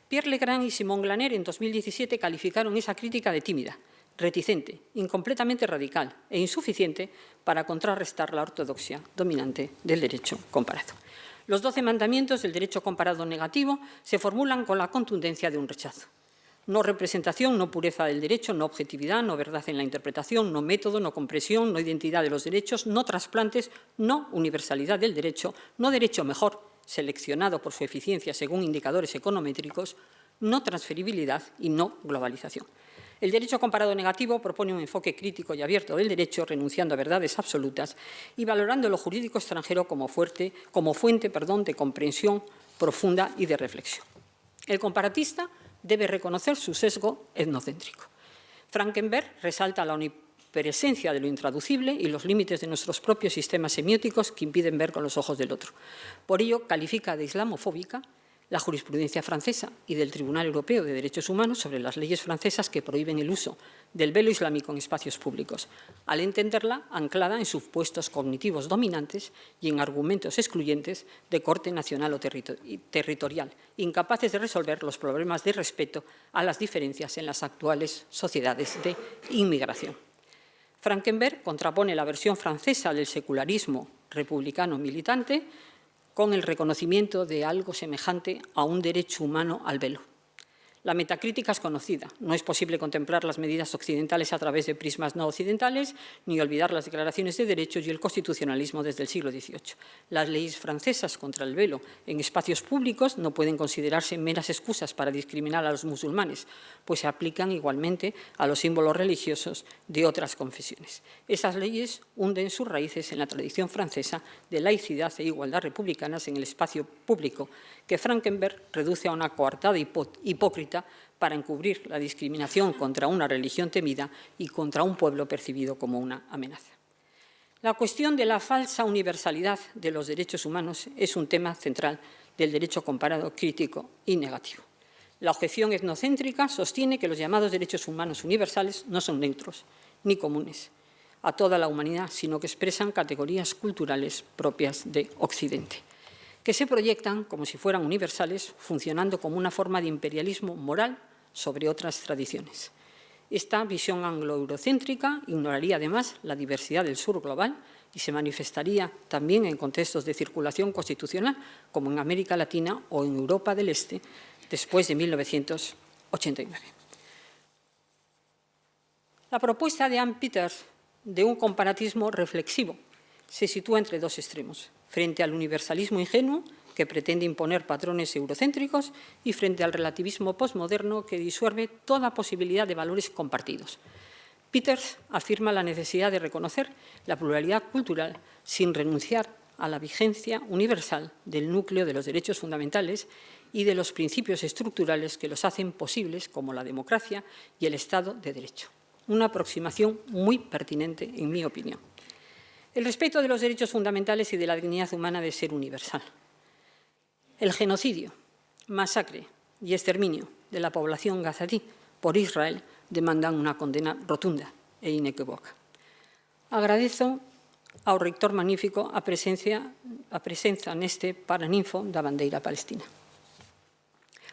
Pierre Legrand y Simon Glaner en 2017 calificaron esa crítica de tímida, reticente, incompletamente radical e insuficiente para contrarrestar la ortodoxia dominante del derecho comparado. Los 12 mandamientos del derecho comparado negativo se formulan con la contundencia de un rechazo. No representación, no pureza del derecho, no objetividad, no verdad en la interpretación, no método, no comprensión, no identidad de los derechos, no trasplantes, no universalidad del derecho, no derecho mejor, seleccionado por su eficiencia según indicadores econométricos, no transferibilidad y no globalización. El derecho comparado negativo propone un enfoque crítico y abierto del derecho, renunciando a verdades absolutas y valorando lo jurídico extranjero como fuente de comprensión profunda y de reflexión. El comparatista debe reconocer su sesgo etnocéntrico. Frankenberg resalta la omnipresencia de lo intraducible y los límites de nuestros propios sistemas semióticos que impiden ver con los ojos del otro. Por ello, califica de islamofóbica la jurisprudencia francesa y del Tribunal Europeo de Derechos Humanos sobre las leyes francesas que prohíben el uso del velo islámico en espacios públicos, al entenderla anclada en supuestos cognitivos dominantes y en argumentos excluyentes de corte nacional o territorial, incapaces de resolver los problemas de respeto a las diferencias en las actuales sociedades de inmigración. Frankenberg contrapone la versión francesa del secularismo republicano militante con el reconocimiento de algo semejante a un derecho humano al velo. La metacrítica es conocida. No es posible contemplar las medidas occidentales a través de prismas no occidentales, ni olvidar las declaraciones de derechos y el constitucionalismo desde el siglo XVIII. Las leyes francesas contra el velo en espacios públicos no pueden considerarse meras excusas para discriminar a los musulmanes, pues se aplican igualmente a los símbolos religiosos de otras confesiones. Esas leyes hunden sus raíces en la tradición francesa de laicidad e igualdad republicanas en el espacio público, que Frankenberg reduce a una coartada hipócrita para encubrir la discriminación contra una religión temida y contra un pueblo percibido como una amenaza. La cuestión de la falsa universalidad de los derechos humanos es un tema central del derecho comparado crítico y negativo. La objeción etnocéntrica sostiene que los llamados derechos humanos universales no son neutros ni comunes a toda la humanidad, sino que expresan categorías culturales propias de Occidente, que se proyectan como si fueran universales, funcionando como una forma de imperialismo moral sobre otras tradiciones. Esta visión anglo-eurocéntrica ignoraría además la diversidad del sur global y se manifestaría también en contextos de circulación constitucional, como en América Latina o en Europa del Este, después de 1989. La propuesta de Ann Peters de un comparatismo reflexivo se sitúa entre dos extremos, frente al universalismo ingenuo, que pretende imponer patrones eurocéntricos, y frente al relativismo posmoderno, que disuelve toda posibilidad de valores compartidos. Peters afirma la necesidad de reconocer la pluralidad cultural sin renunciar a la vigencia universal del núcleo de los derechos fundamentales y de los principios estructurales que los hacen posibles, como la democracia y el Estado de Derecho. Una aproximación muy pertinente, en mi opinión. El respeto de los derechos fundamentales y de la dignidad humana debe ser universal. El genocidio, masacre y exterminio de la población gazatí por Israel demandan una condena rotunda e inequívoca. Agradezo ao reitor magnífico a presenza neste Paraninfo da bandeira palestina.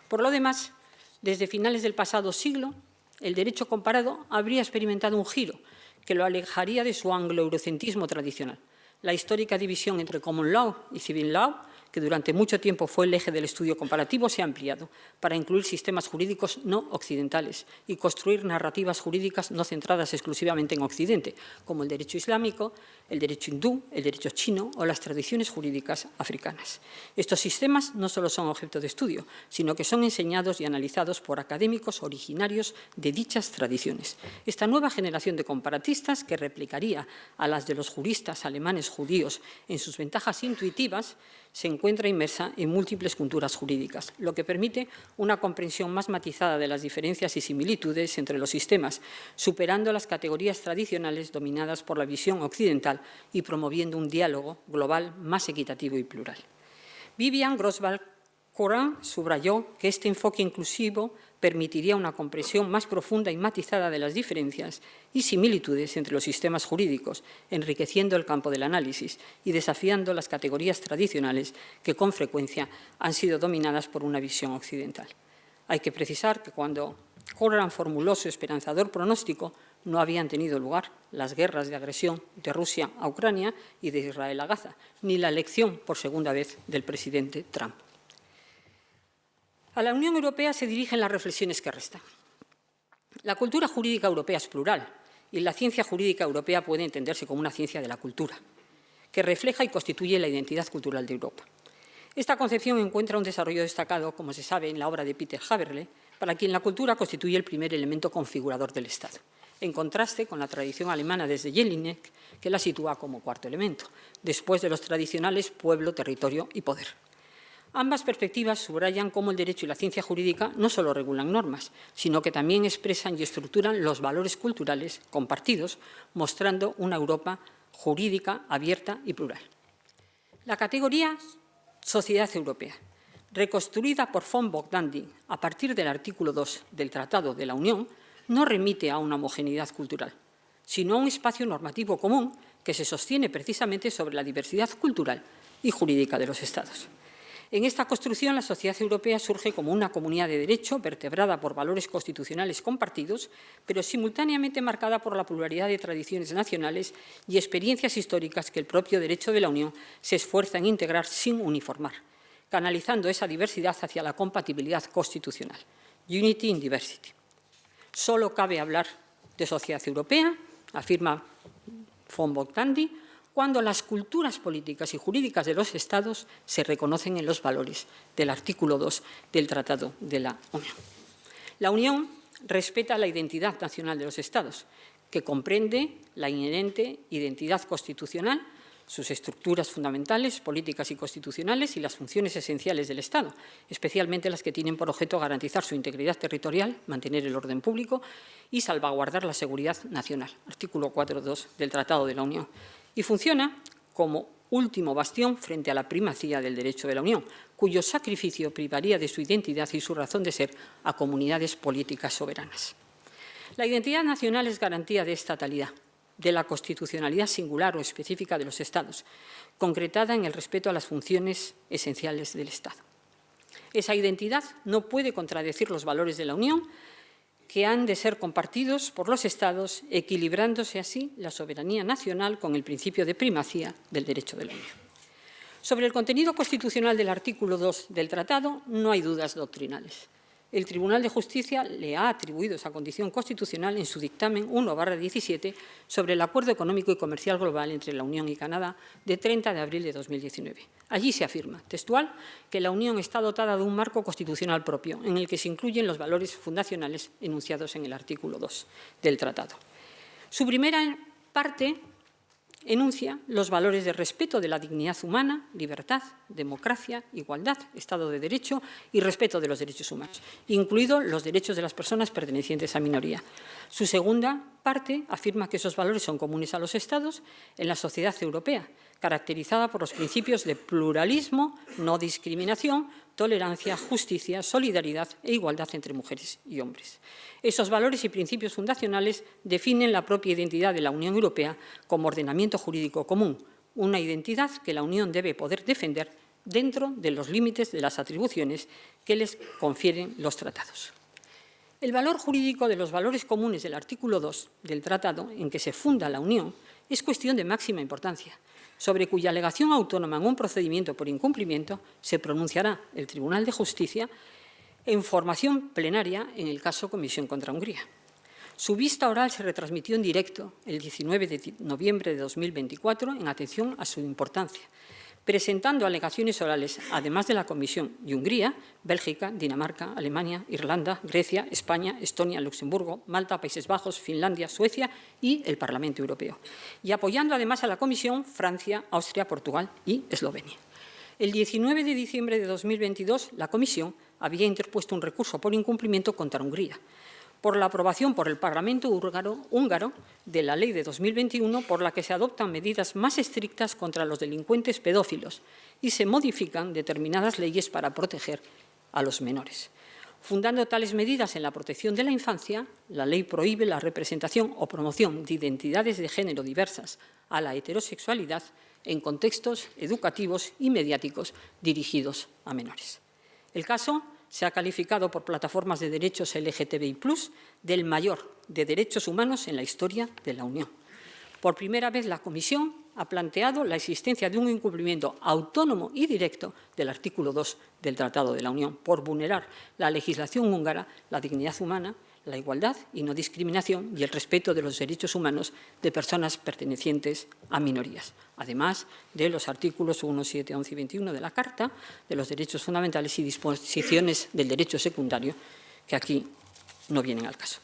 Por lo demás, desde finales del pasado siglo, el derecho comparado habría experimentado un giro que lo alejaría de su anglo-eurocentrismo tradicional. La histórica división entre common law y civil law, que durante mucho tiempo fue el eje del estudio comparativo, se ha ampliado para incluir sistemas jurídicos no occidentales y construir narrativas jurídicas no centradas exclusivamente en Occidente, como el derecho islámico, el derecho hindú, el derecho chino o las tradiciones jurídicas africanas. Estos sistemas no solo son objeto de estudio, sino que son enseñados y analizados por académicos originarios de dichas tradiciones. Esta nueva generación de comparatistas, que replicaría a las de los juristas alemanes judíos en sus ventajas intuitivas, se encuentra inmersa en múltiples culturas jurídicas, lo que permite una comprensión más matizada de las diferencias y similitudes entre los sistemas, superando las categorías tradicionales dominadas por la visión occidental y promoviendo un diálogo global más equitativo y plural. Vivian Grosswald-Coran subrayó que este enfoque inclusivo permitiría una comprensión más profunda y matizada de las diferencias y similitudes entre los sistemas jurídicos, enriqueciendo el campo del análisis y desafiando las categorías tradicionales que con frecuencia han sido dominadas por una visión occidental. Hay que precisar que cuando Coran formuló su esperanzador pronóstico, no habían tenido lugar las guerras de agresión de Rusia a Ucrania y de Israel a Gaza, ni la elección por segunda vez del presidente Trump. A la Unión Europea se dirigen las reflexiones que restan. La cultura jurídica europea es plural y la ciencia jurídica europea puede entenderse como una ciencia de la cultura, que refleja y constituye la identidad cultural de Europa. Esta concepción encuentra un desarrollo destacado, como se sabe, en la obra de Peter Haberle, para quien la cultura constituye el primer elemento configurador del Estado, en contraste con la tradición alemana desde Jelinek, que la sitúa como cuarto elemento, después de los tradicionales pueblo, territorio y poder. Ambas perspectivas subrayan cómo el derecho y la ciencia jurídica no solo regulan normas, sino que también expresan y estructuran los valores culturales compartidos, mostrando una Europa jurídica, abierta y plural. La categoría sociedad europea, reconstruida por von Bogdandy a partir del artículo 2 del Tratado de la Unión, no remite a una homogeneidad cultural, sino a un espacio normativo común que se sostiene precisamente sobre la diversidad cultural y jurídica de los Estados. En esta construcción, la sociedad europea surge como una comunidad de derecho vertebrada por valores constitucionales compartidos, pero simultáneamente marcada por la pluralidad de tradiciones nacionales y experiencias históricas que el propio derecho de la Unión se esfuerza en integrar sin uniformar, canalizando esa diversidad hacia la compatibilidad constitucional. Unity in diversity. Solo cabe hablar de sociedad europea, afirma von Bogdandy, cuando las culturas políticas y jurídicas de los Estados se reconocen en los valores del artículo 2 del Tratado de la Unión. La Unión respeta la identidad nacional de los Estados, que comprende la inherente identidad constitucional, sus estructuras fundamentales, políticas y constitucionales y las funciones esenciales del Estado, especialmente las que tienen por objeto garantizar su integridad territorial, mantener el orden público y salvaguardar la seguridad nacional, artículo 4.2 del Tratado de la Unión. Y funciona como último bastión frente a la primacía del derecho de la Unión, cuyo sacrificio privaría de su identidad y su razón de ser a comunidades políticas soberanas. La identidad nacional es garantía de estatalidad, de la constitucionalidad singular o específica de los Estados, concretada en el respeto a las funciones esenciales del Estado. Esa identidad no puede contradecir los valores de la Unión, que han de ser compartidos por los Estados, equilibrándose así la soberanía nacional con el principio de primacía del derecho de la Unión. Sobre el contenido constitucional del artículo 2 del Tratado no hay dudas doctrinales. El Tribunal de Justicia le ha atribuido esa condición constitucional en su dictamen 1/17 sobre el Acuerdo Económico y Comercial Global entre la Unión y Canadá de 30 de abril de 2019. Allí se afirma, textual, que la Unión está dotada de un marco constitucional propio en el que se incluyen los valores fundacionales enunciados en el artículo 2 del Tratado. Su primera parte enuncia los valores de respeto de la dignidad humana, libertad, democracia, igualdad, Estado de Derecho y respeto de los derechos humanos, incluidos los derechos de las personas pertenecientes a minoría. Su segunda parte afirma que esos valores son comunes a los Estados en la sociedad europea, caracterizada por los principios de pluralismo, no discriminación, tolerancia, justicia, solidaridad e igualdad entre mujeres y hombres. Esos valores y principios fundacionales definen la propia identidad de la Unión Europea como ordenamiento jurídico común, una identidad que la Unión debe poder defender dentro de los límites de las atribuciones que les confieren los tratados. El valor jurídico de los valores comunes del artículo 2 del tratado en que se funda la Unión es cuestión de máxima importancia, sobre cuya alegación autónoma en un procedimiento por incumplimiento se pronunciará el Tribunal de Justicia en formación plenaria en el caso Comisión contra Hungría. Su vista oral se retransmitió en directo el 19 de noviembre de 2024 en atención a su importancia, presentando alegaciones orales, además de la Comisión y Hungría, Bélgica, Dinamarca, Alemania, Irlanda, Grecia, España, Estonia, Luxemburgo, Malta, Países Bajos, Finlandia, Suecia y el Parlamento Europeo, y apoyando además a la Comisión Francia, Austria, Portugal y Eslovenia. El 19 de diciembre de 2022, la Comisión había interpuesto un recurso por incumplimiento contra Hungría, por la aprobación por el Parlamento húngaro de la Ley de 2021 por la que se adoptan medidas más estrictas contra los delincuentes pedófilos y se modifican determinadas leyes para proteger a los menores. Fundando tales medidas en la protección de la infancia, la ley prohíbe la representación o promoción de identidades de género diversas a la heterosexualidad en contextos educativos y mediáticos dirigidos a menores. El caso se ha calificado por plataformas de derechos LGTBI+, del mayor de derechos humanos en la historia de la Unión. Por primera vez, la Comisión ha planteado la existencia de un incumplimiento autónomo y directo del artículo 2 del Tratado de la Unión por vulnerar la legislación húngara, la dignidad humana, la igualdad y no discriminación y el respeto de los derechos humanos de personas pertenecientes a minorías, además de los artículos 1, 7, 11 y 21 de la Carta de los Derechos Fundamentales y disposiciones del derecho secundario, que aquí no vienen al caso.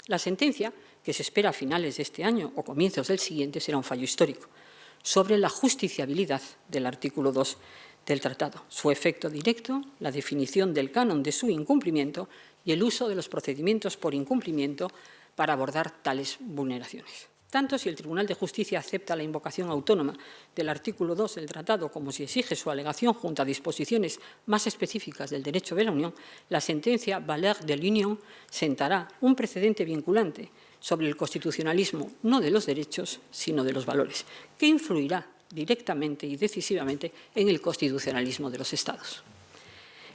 La sentencia, que se espera a finales de este año o comienzos del siguiente, será un fallo histórico sobre la justiciabilidad del artículo 2 del Tratado, su efecto directo, la definición del canon de su incumplimiento y el uso de los procedimientos por incumplimiento para abordar tales vulneraciones. Tanto si el Tribunal de Justicia acepta la invocación autónoma del artículo 2 del Tratado como si exige su alegación junto a disposiciones más específicas del derecho de la Unión, la sentencia Valeur de l'Union sentará un precedente vinculante sobre el constitucionalismo no de los derechos, sino de los valores, que influirá directamente y decisivamente en el constitucionalismo de los Estados.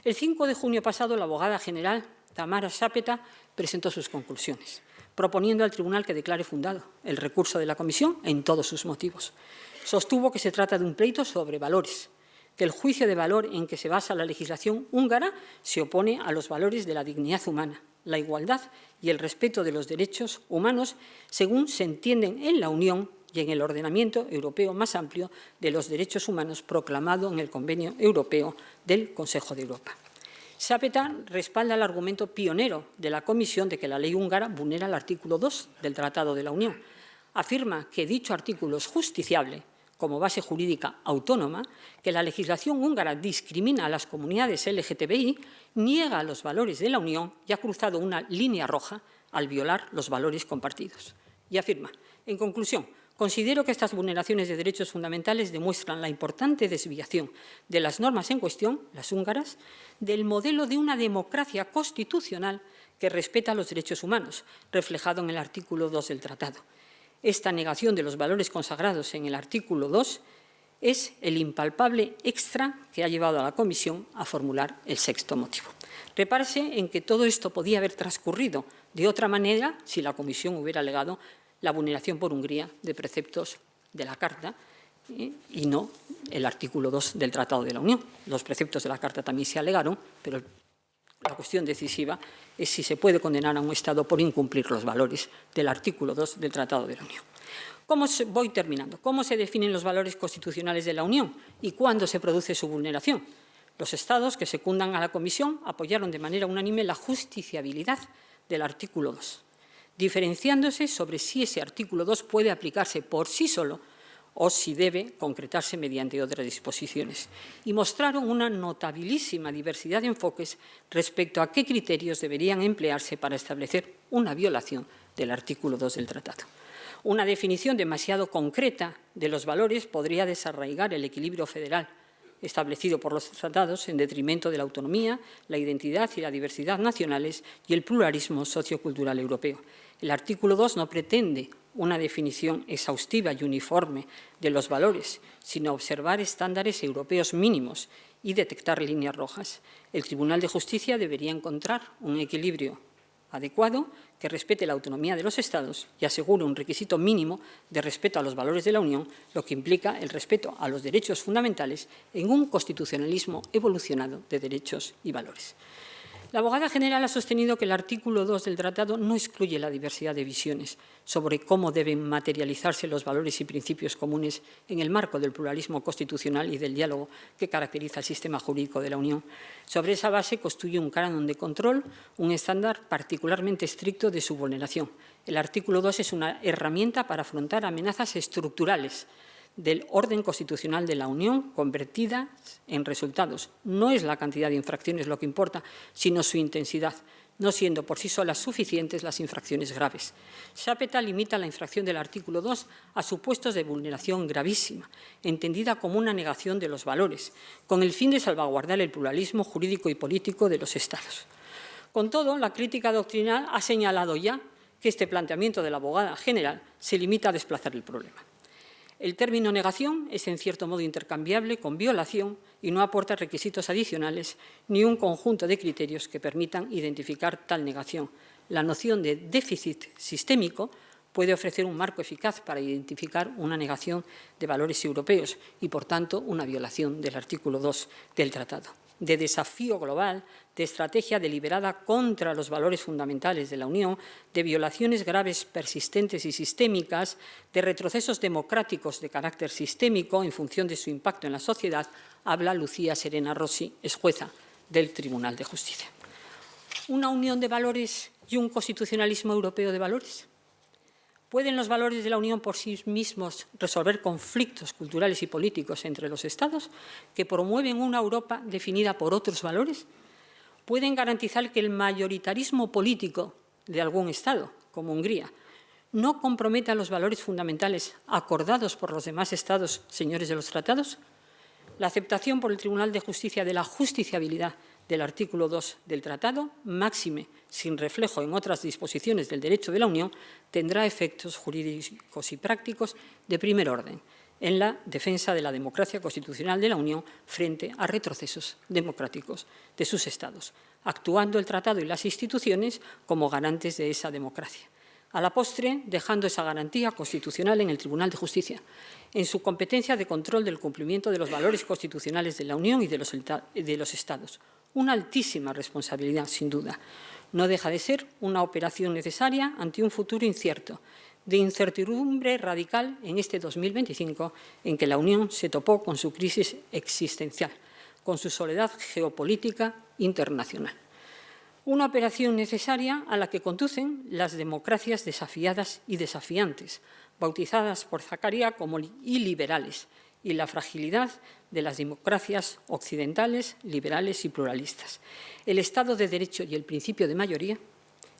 El 5 de junio pasado, la abogada general Tamara Šapeta presentó sus conclusiones, proponiendo al Tribunal que declare fundado el recurso de la Comisión en todos sus motivos. Sostuvo que se trata de un pleito sobre valores, que el juicio de valor en que se basa la legislación húngara se opone a los valores de la dignidad humana, la igualdad y el respeto de los derechos humanos, según se entienden en la Unión y en el ordenamiento europeo más amplio de los derechos humanos proclamado en el Convenio Europeo del Consejo de Europa. Šapeta respalda el argumento pionero de la Comisión de que la ley húngara vulnera el artículo 2 del Tratado de la Unión. Afirma que dicho artículo es justiciable como base jurídica autónoma, que la legislación húngara discrimina a las comunidades LGTBI, niega los valores de la Unión y ha cruzado una línea roja al violar los valores compartidos. Y afirma, en conclusión, considero que estas vulneraciones de derechos fundamentales demuestran la importante desviación de las normas en cuestión, las húngaras, del modelo de una democracia constitucional que respeta los derechos humanos, reflejado en el artículo 2 del Tratado. Esta negación de los valores consagrados en el artículo 2 es el impalpable extra que ha llevado a la Comisión a formular el sexto motivo. Repárese en que todo esto podía haber transcurrido de otra manera si la Comisión hubiera alegado la vulneración por Hungría de preceptos de la Carta y no el artículo 2 del Tratado de la Unión. Los preceptos de la Carta también se alegaron, pero la cuestión decisiva es si se puede condenar a un Estado por incumplir los valores del artículo 2 del Tratado de la Unión. Voy terminando. ¿Cómo se definen los valores constitucionales de la Unión y cuándo se produce su vulneración? Los Estados que secundan a la Comisión apoyaron de manera unánime la justiciabilidad del artículo 2, diferenciándose sobre si ese artículo 2 puede aplicarse por sí solo o si debe concretarse mediante otras disposiciones. Y mostraron una notabilísima diversidad de enfoques respecto a qué criterios deberían emplearse para establecer una violación del artículo 2 del Tratado. Una definición demasiado concreta de los valores podría desarraigar el equilibrio federal establecido por los tratados en detrimento de la autonomía, la identidad y la diversidad nacionales y el pluralismo sociocultural europeo. El artículo 2 no pretende una definición exhaustiva y uniforme de los valores, sino observar estándares europeos mínimos y detectar líneas rojas. El Tribunal de Justicia debería encontrar un equilibrio adecuado que respete la autonomía de los Estados y asegure un requisito mínimo de respeto a los valores de la Unión, lo que implica el respeto a los derechos fundamentales en un constitucionalismo evolucionado de derechos y valores. La abogada general ha sostenido que el artículo 2 del Tratado no excluye la diversidad de visiones sobre cómo deben materializarse los valores y principios comunes en el marco del pluralismo constitucional y del diálogo que caracteriza el sistema jurídico de la Unión. Sobre esa base construye un canon de control, un estándar particularmente estricto de su vulneración. El artículo 2 es una herramienta para afrontar amenazas estructurales del orden constitucional de la Unión convertidas en resultados. No es la cantidad de infracciones lo que importa, sino su intensidad, no siendo por sí solas suficientes las infracciones graves. Schapeta limita la infracción del artículo 2 a supuestos de vulneración gravísima, entendida como una negación de los valores, con el fin de salvaguardar el pluralismo jurídico y político de los Estados. Con todo, la crítica doctrinal ha señalado ya que este planteamiento de la abogada general se limita a desplazar el problema. El término negación es en cierto modo intercambiable con violación y no aporta requisitos adicionales ni un conjunto de criterios que permitan identificar tal negación. La noción de déficit sistémico puede ofrecer un marco eficaz para identificar una negación de valores europeos y, por tanto, una violación del artículo 2 del Tratado. De desafío global, de estrategia deliberada contra los valores fundamentales de la Unión, de violaciones graves, persistentes y sistémicas, de retrocesos democráticos de carácter sistémico en función de su impacto en la sociedad, habla Lucía Serena Rossi, ex jueza del Tribunal de Justicia. ¿Una unión de valores y un constitucionalismo europeo de valores? ¿Pueden los valores de la Unión por sí mismos resolver conflictos culturales y políticos entre los Estados que promueven una Europa definida por otros valores? ¿Pueden garantizar que el mayoritarismo político de algún Estado, como Hungría, no comprometa los valores fundamentales acordados por los demás Estados señores de los tratados? La aceptación por el Tribunal de Justicia de la justiciabilidad del artículo 2 del Tratado, máxime sin reflejo en otras disposiciones del derecho de la Unión, tendrá efectos jurídicos y prácticos de primer orden en la defensa de la democracia constitucional de la Unión frente a retrocesos democráticos de sus Estados, actuando el Tratado y las instituciones como garantes de esa democracia. A la postre, dejando esa garantía constitucional en el Tribunal de Justicia, en su competencia de control del cumplimiento de los valores constitucionales de la Unión y de los Estados. Una altísima responsabilidad, sin duda. No deja de ser una operación necesaria ante un futuro incierto, de incertidumbre radical en este 2025, en que la Unión se topó con su crisis existencial, con su soledad geopolítica internacional. Una operación necesaria a la que conducen las democracias desafiadas y desafiantes, bautizadas por Zakaria como iliberales, y la fragilidad de las democracias occidentales, liberales y pluralistas. El Estado de Derecho y el principio de mayoría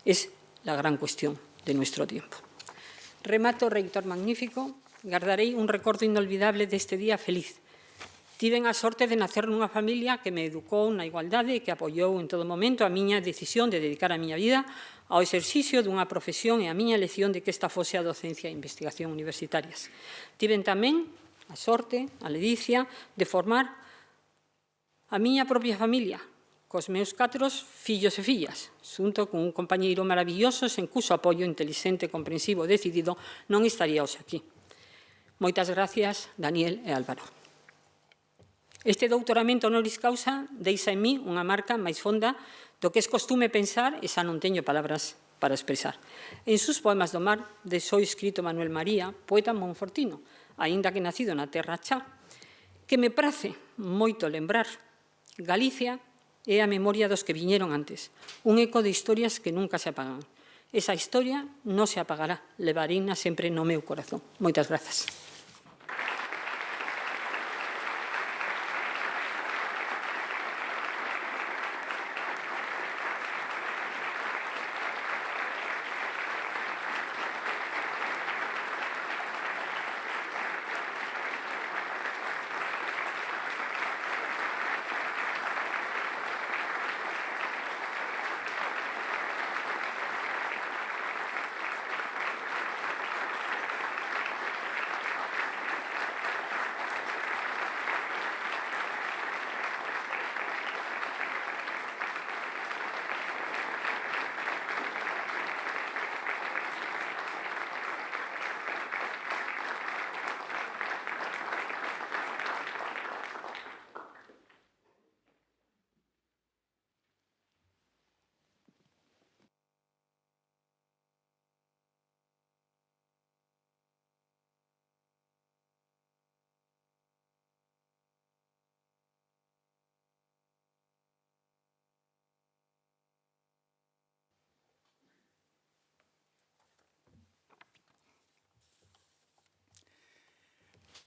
es la gran cuestión de nuestro tiempo. Remato, reitor magnífico, guardarei un recordo inolvidable deste día feliz. Tiven a sorte de nacer nunha familia que me educou na igualdade e que apoiou en todo momento a miña decisión de dedicar a miña vida ao exercicio dunha profesión e a miña elección de que esta fose a docencia e investigación universitarias. Tiven tamén a sorte, a ledicia, de formar a miña propia familia, cos meus 4 fillos e fillas, xunto con un compañeiro maravilloso sen cuso apoio inteligente, comprensivo e decidido non estaría hoxe aquí. Moitas gracias, Daniel e Álvaro. Este doutoramento honoris causa deixa en mí unha marca máis fonda do que é costume pensar e xa non teño palabras para expresar. En sus poemas do mar deixou escrito Manuel María, poeta monfortino, aínda que nacido na terra chá, que me prace moito lembrar. Galicia é a memoria dos que viñeron antes, un eco de historias que nunca se apagan. Esa historia non se apagará, levareina sempre no meu corazón. Moitas grazas.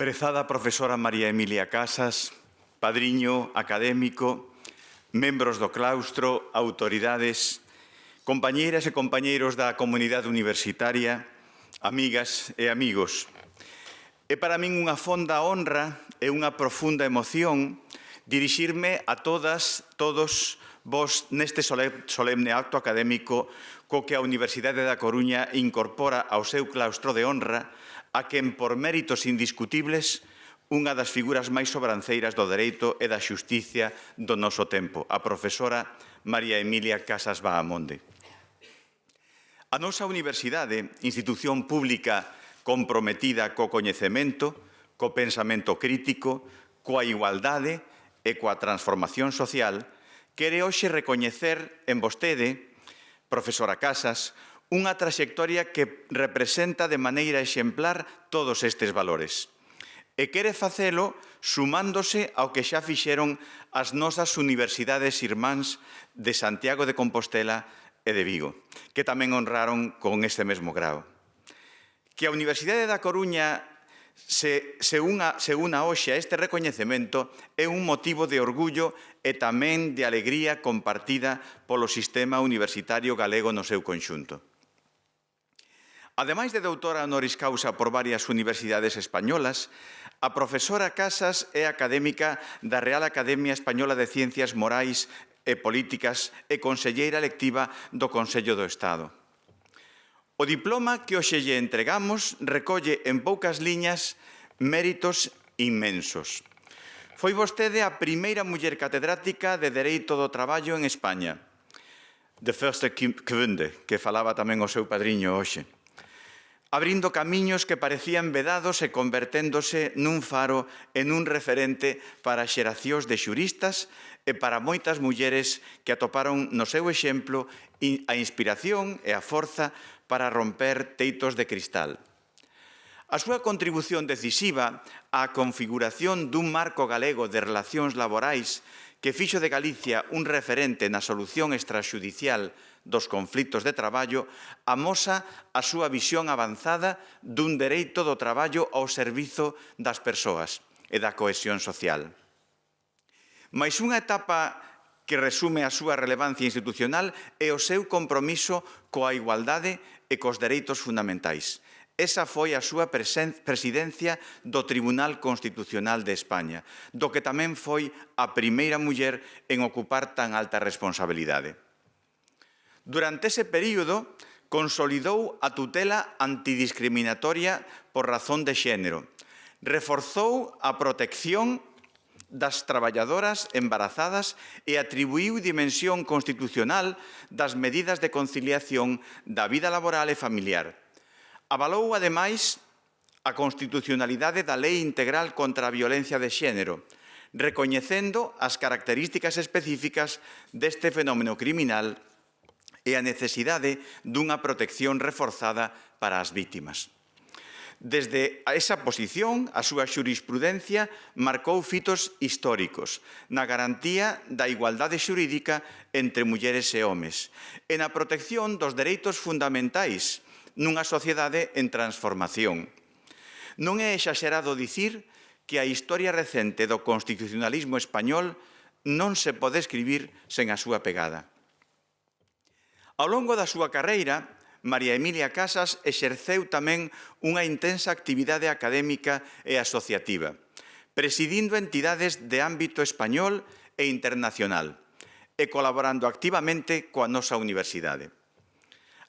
Prezada profesora María Emilia Casas, padriño académico, membros do claustro, autoridades, compañeiras e compañeiros da comunidade universitaria, amigas e amigos. É para min unha fonda honra e unha profunda emoción dirixirme a todas, todos vos neste solemne acto académico co que a Universidade da Coruña incorpora ao seu claustro de honra a quen, por méritos indiscutibles, unha das figuras máis sobranceiras do dereito e da xusticia do noso tempo, a profesora María Emilia Casas Bahamonde. A nosa universidade, institución pública comprometida co coñecemento, co pensamento crítico, coa igualdade e coa transformación social, quere hoxe recoñecer en vostede, profesora Casas, unha traxectoria que representa de maneira exemplar todos estes valores. E quere facelo sumándose ao que xa fixeron as nosas universidades irmáns de Santiago de Compostela e de Vigo, que tamén honraron con este mesmo grao. Que a Universidade da Coruña se una hoxe a este recoñecemento é un motivo de orgullo e tamén de alegría compartida polo sistema universitario galego no seu conxunto. Ademais de doutora honoris causa por varias universidades españolas, a profesora Casas é académica da Real Academia Española de Ciencias Morais e Políticas e conselleira electiva do Consello do Estado. O diploma que hoxe lle entregamos recolle en poucas liñas méritos inmensos. Foi vostede a primeira muller catedrática de Dereito do Traballo en España. The first Kvinne, que falaba tamén o seu padriño hoxe. Abrindo camiños que parecían vedados e converténdose nun faro e nun referente para xeracións de xuristas e para moitas mulleres que atoparon no seu exemplo a inspiración e a forza para romper teitos de cristal. A súa contribución decisiva á configuración dun marco galego de relacións laborais que fixo de Galicia un referente na solución extraxudicial dos conflitos de traballo, amosa a súa visión avanzada dun dereito do traballo ao servizo das persoas e da cohesión social. Mais unha etapa que resume a súa relevancia institucional é o seu compromiso coa igualdade e cos dereitos fundamentais. Esa foi a súa presidencia do Tribunal Constitucional de España, do que tamén foi a primeira muller en ocupar tan alta responsabilidade. Durante ese período, consolidou a tutela antidiscriminatoria por razón de xénero, reforzou a protección das traballadoras embarazadas e atribuíu dimensión constitucional das medidas de conciliación da vida laboral e familiar. Avalou, ademais, a constitucionalidade da Lei Integral contra a Violencia de Xénero, recoñecendo as características específicas deste fenómeno criminal e a necesidade dunha protección reforzada para as vítimas. Desde esa posición, a súa xurisprudencia marcou fitos históricos na garantía da igualdade xurídica entre mulleres e homes e na protección dos dereitos fundamentais nunha sociedade en transformación. Non é exaxerado dicir que a historia recente do constitucionalismo español non se pode escribir sen a súa pegada. Ao longo da súa carreira, María Emilia Casas exerceu tamén unha intensa actividade académica e asociativa, presidindo entidades de ámbito español e internacional e colaborando activamente coa nosa universidade.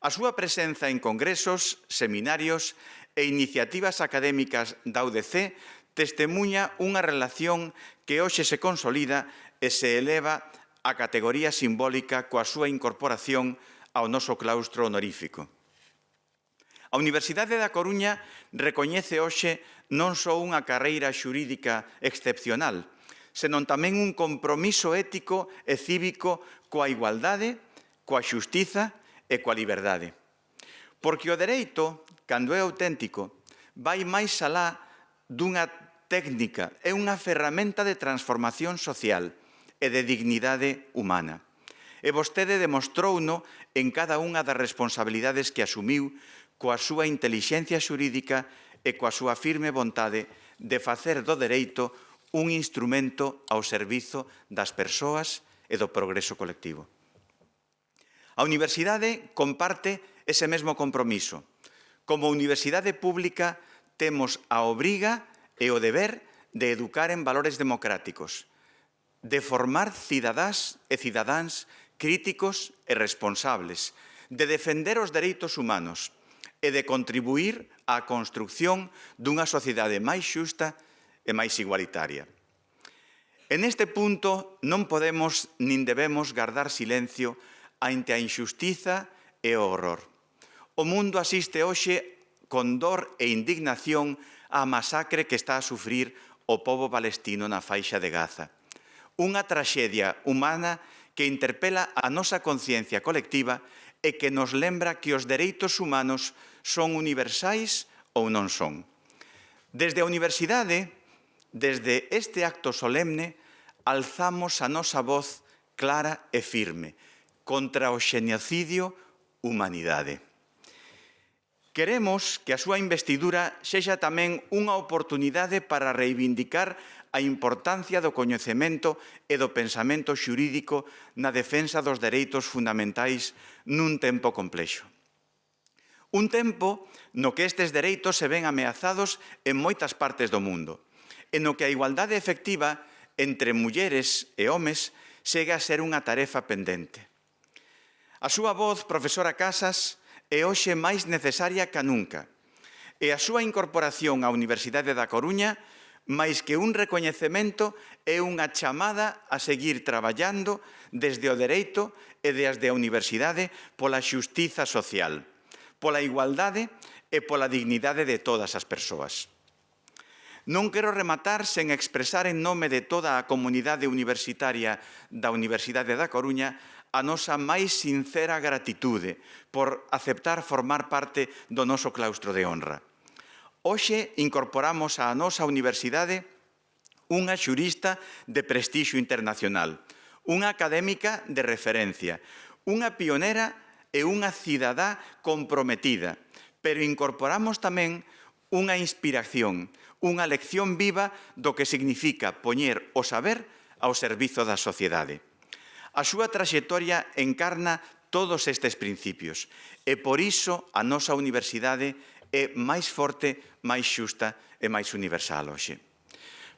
A súa presenza en congresos, seminarios e iniciativas académicas da UDC testemuña unha relación que hoxe se consolida e se eleva a categoría simbólica coa súa incorporación ao noso claustro honorífico. A Universidade da Coruña recoñece hoxe non só unha carreira xurídica excepcional, senón tamén un compromiso ético e cívico coa igualdade, coa xustiza e coa liberdade. Porque o dereito, cando é auténtico, vai máis alá dunha técnica, é unha ferramenta de transformación social e de dignidade humana. E vostede demostrouno en cada unha das responsabilidades que asumiu coa súa intelixencia xurídica e coa súa firme vontade de facer do dereito un instrumento ao servizo das persoas e do progreso colectivo. A Universidade comparte ese mesmo compromiso. Como Universidade Pública temos a obriga e o deber de educar en valores democráticos, de formar cidadás e cidadáns críticos e responsables, de defender os dereitos humanos e de contribuir á construción dunha sociedade máis xusta e máis igualitaria. En este punto non podemos nin debemos guardar silencio ante a injustiza e o horror. O mundo asiste hoxe con dor e indignación á masacre que está a sufrir o pobo palestino na faixa de Gaza. Unha traxedia humana que interpela a nosa conciencia colectiva e que nos lembra que os dereitos humanos son universais ou non son. Desde a Universidade, desde este acto solemne, alzamos a nosa voz clara e firme contra o xenocidio humanidade. Queremos que a súa investidura sexa tamén unha oportunidade para reivindicar a importancia do coñecemento e do pensamento xurídico na defensa dos dereitos fundamentais nun tempo complexo. Un tempo no que estes dereitos se ven ameazados en moitas partes do mundo, e no que a igualdade efectiva entre mulleres e homes segue a ser unha tarefa pendente. A súa voz, profesora Casas, é hoxe máis necesaria ca nunca, e a súa incorporación á Universidade da Coruña, máis que un recoñecemento, é unha chamada a seguir traballando desde o dereito e desde a Universidade pola xustiza social, pola igualdade e pola dignidade de todas as persoas. Non quero rematar sen expresar en nome de toda a comunidade universitaria da Universidade da Coruña a nosa máis sincera gratitude por aceptar formar parte do noso claustro de honra. Hoxe incorporamos á nosa universidade unha xurista de prestixio internacional, unha académica de referencia, unha pionera e unha cidadá comprometida, pero incorporamos tamén unha inspiración, unha lección viva do que significa poñer o saber ao servizo da sociedade. A súa traxectoria encarna todos estes principios e por iso a nosa universidade é máis forte, máis xusta e máis universal hoxe.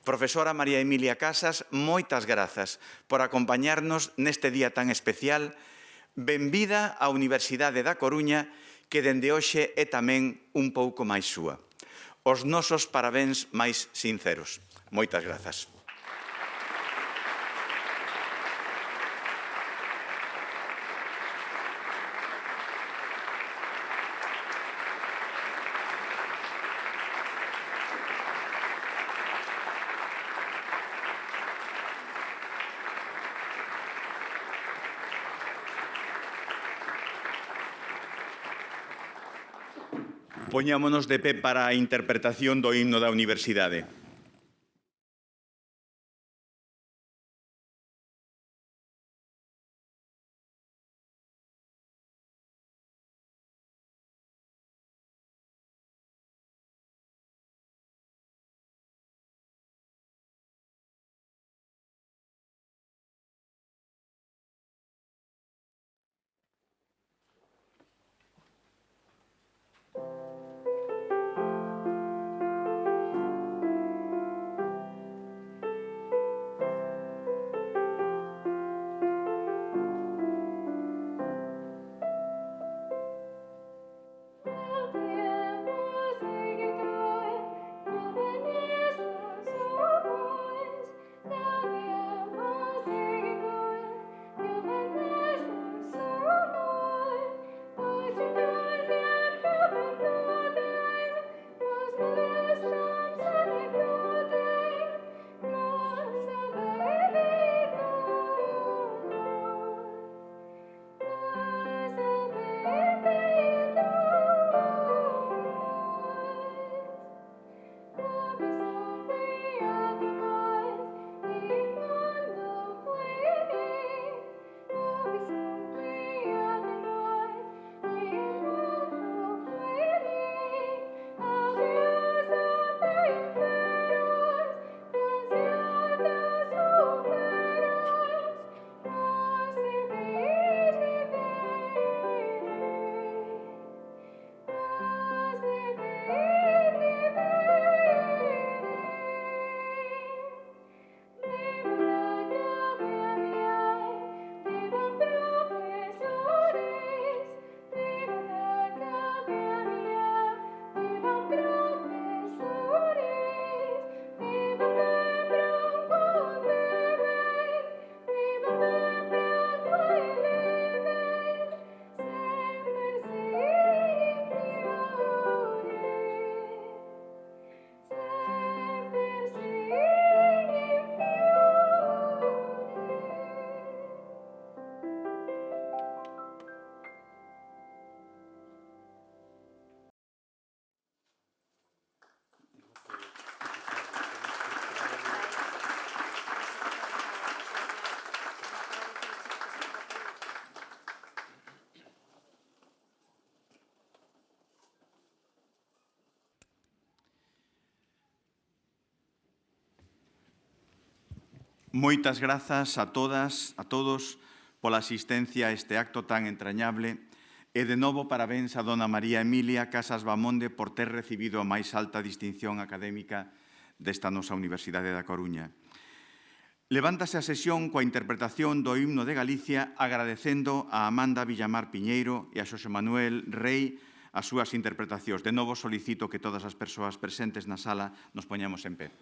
Profesora María Emilia Casas, moitas grazas por acompañarnos neste día tan especial. Benvida á Universidade da Coruña, que dende hoxe é tamén un pouco máis súa. Os nosos parabéns máis sinceros. Moitas grazas. Poñámonos de pé para a interpretación do himno da Universidade. Moitas grazas a todas, a todos, pola asistencia a este acto tan entrañable e de novo parabéns a dona María Emilia Casas Bamonde por ter recibido a máis alta distinción académica desta nosa Universidade da Coruña. Levántase a sesión coa interpretación do himno de Galicia agradecendo a Amanda Villamar Piñeiro e a Xosé Manuel Rei as súas interpretacións. De novo solicito que todas as persoas presentes na sala nos poñamos en pé.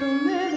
From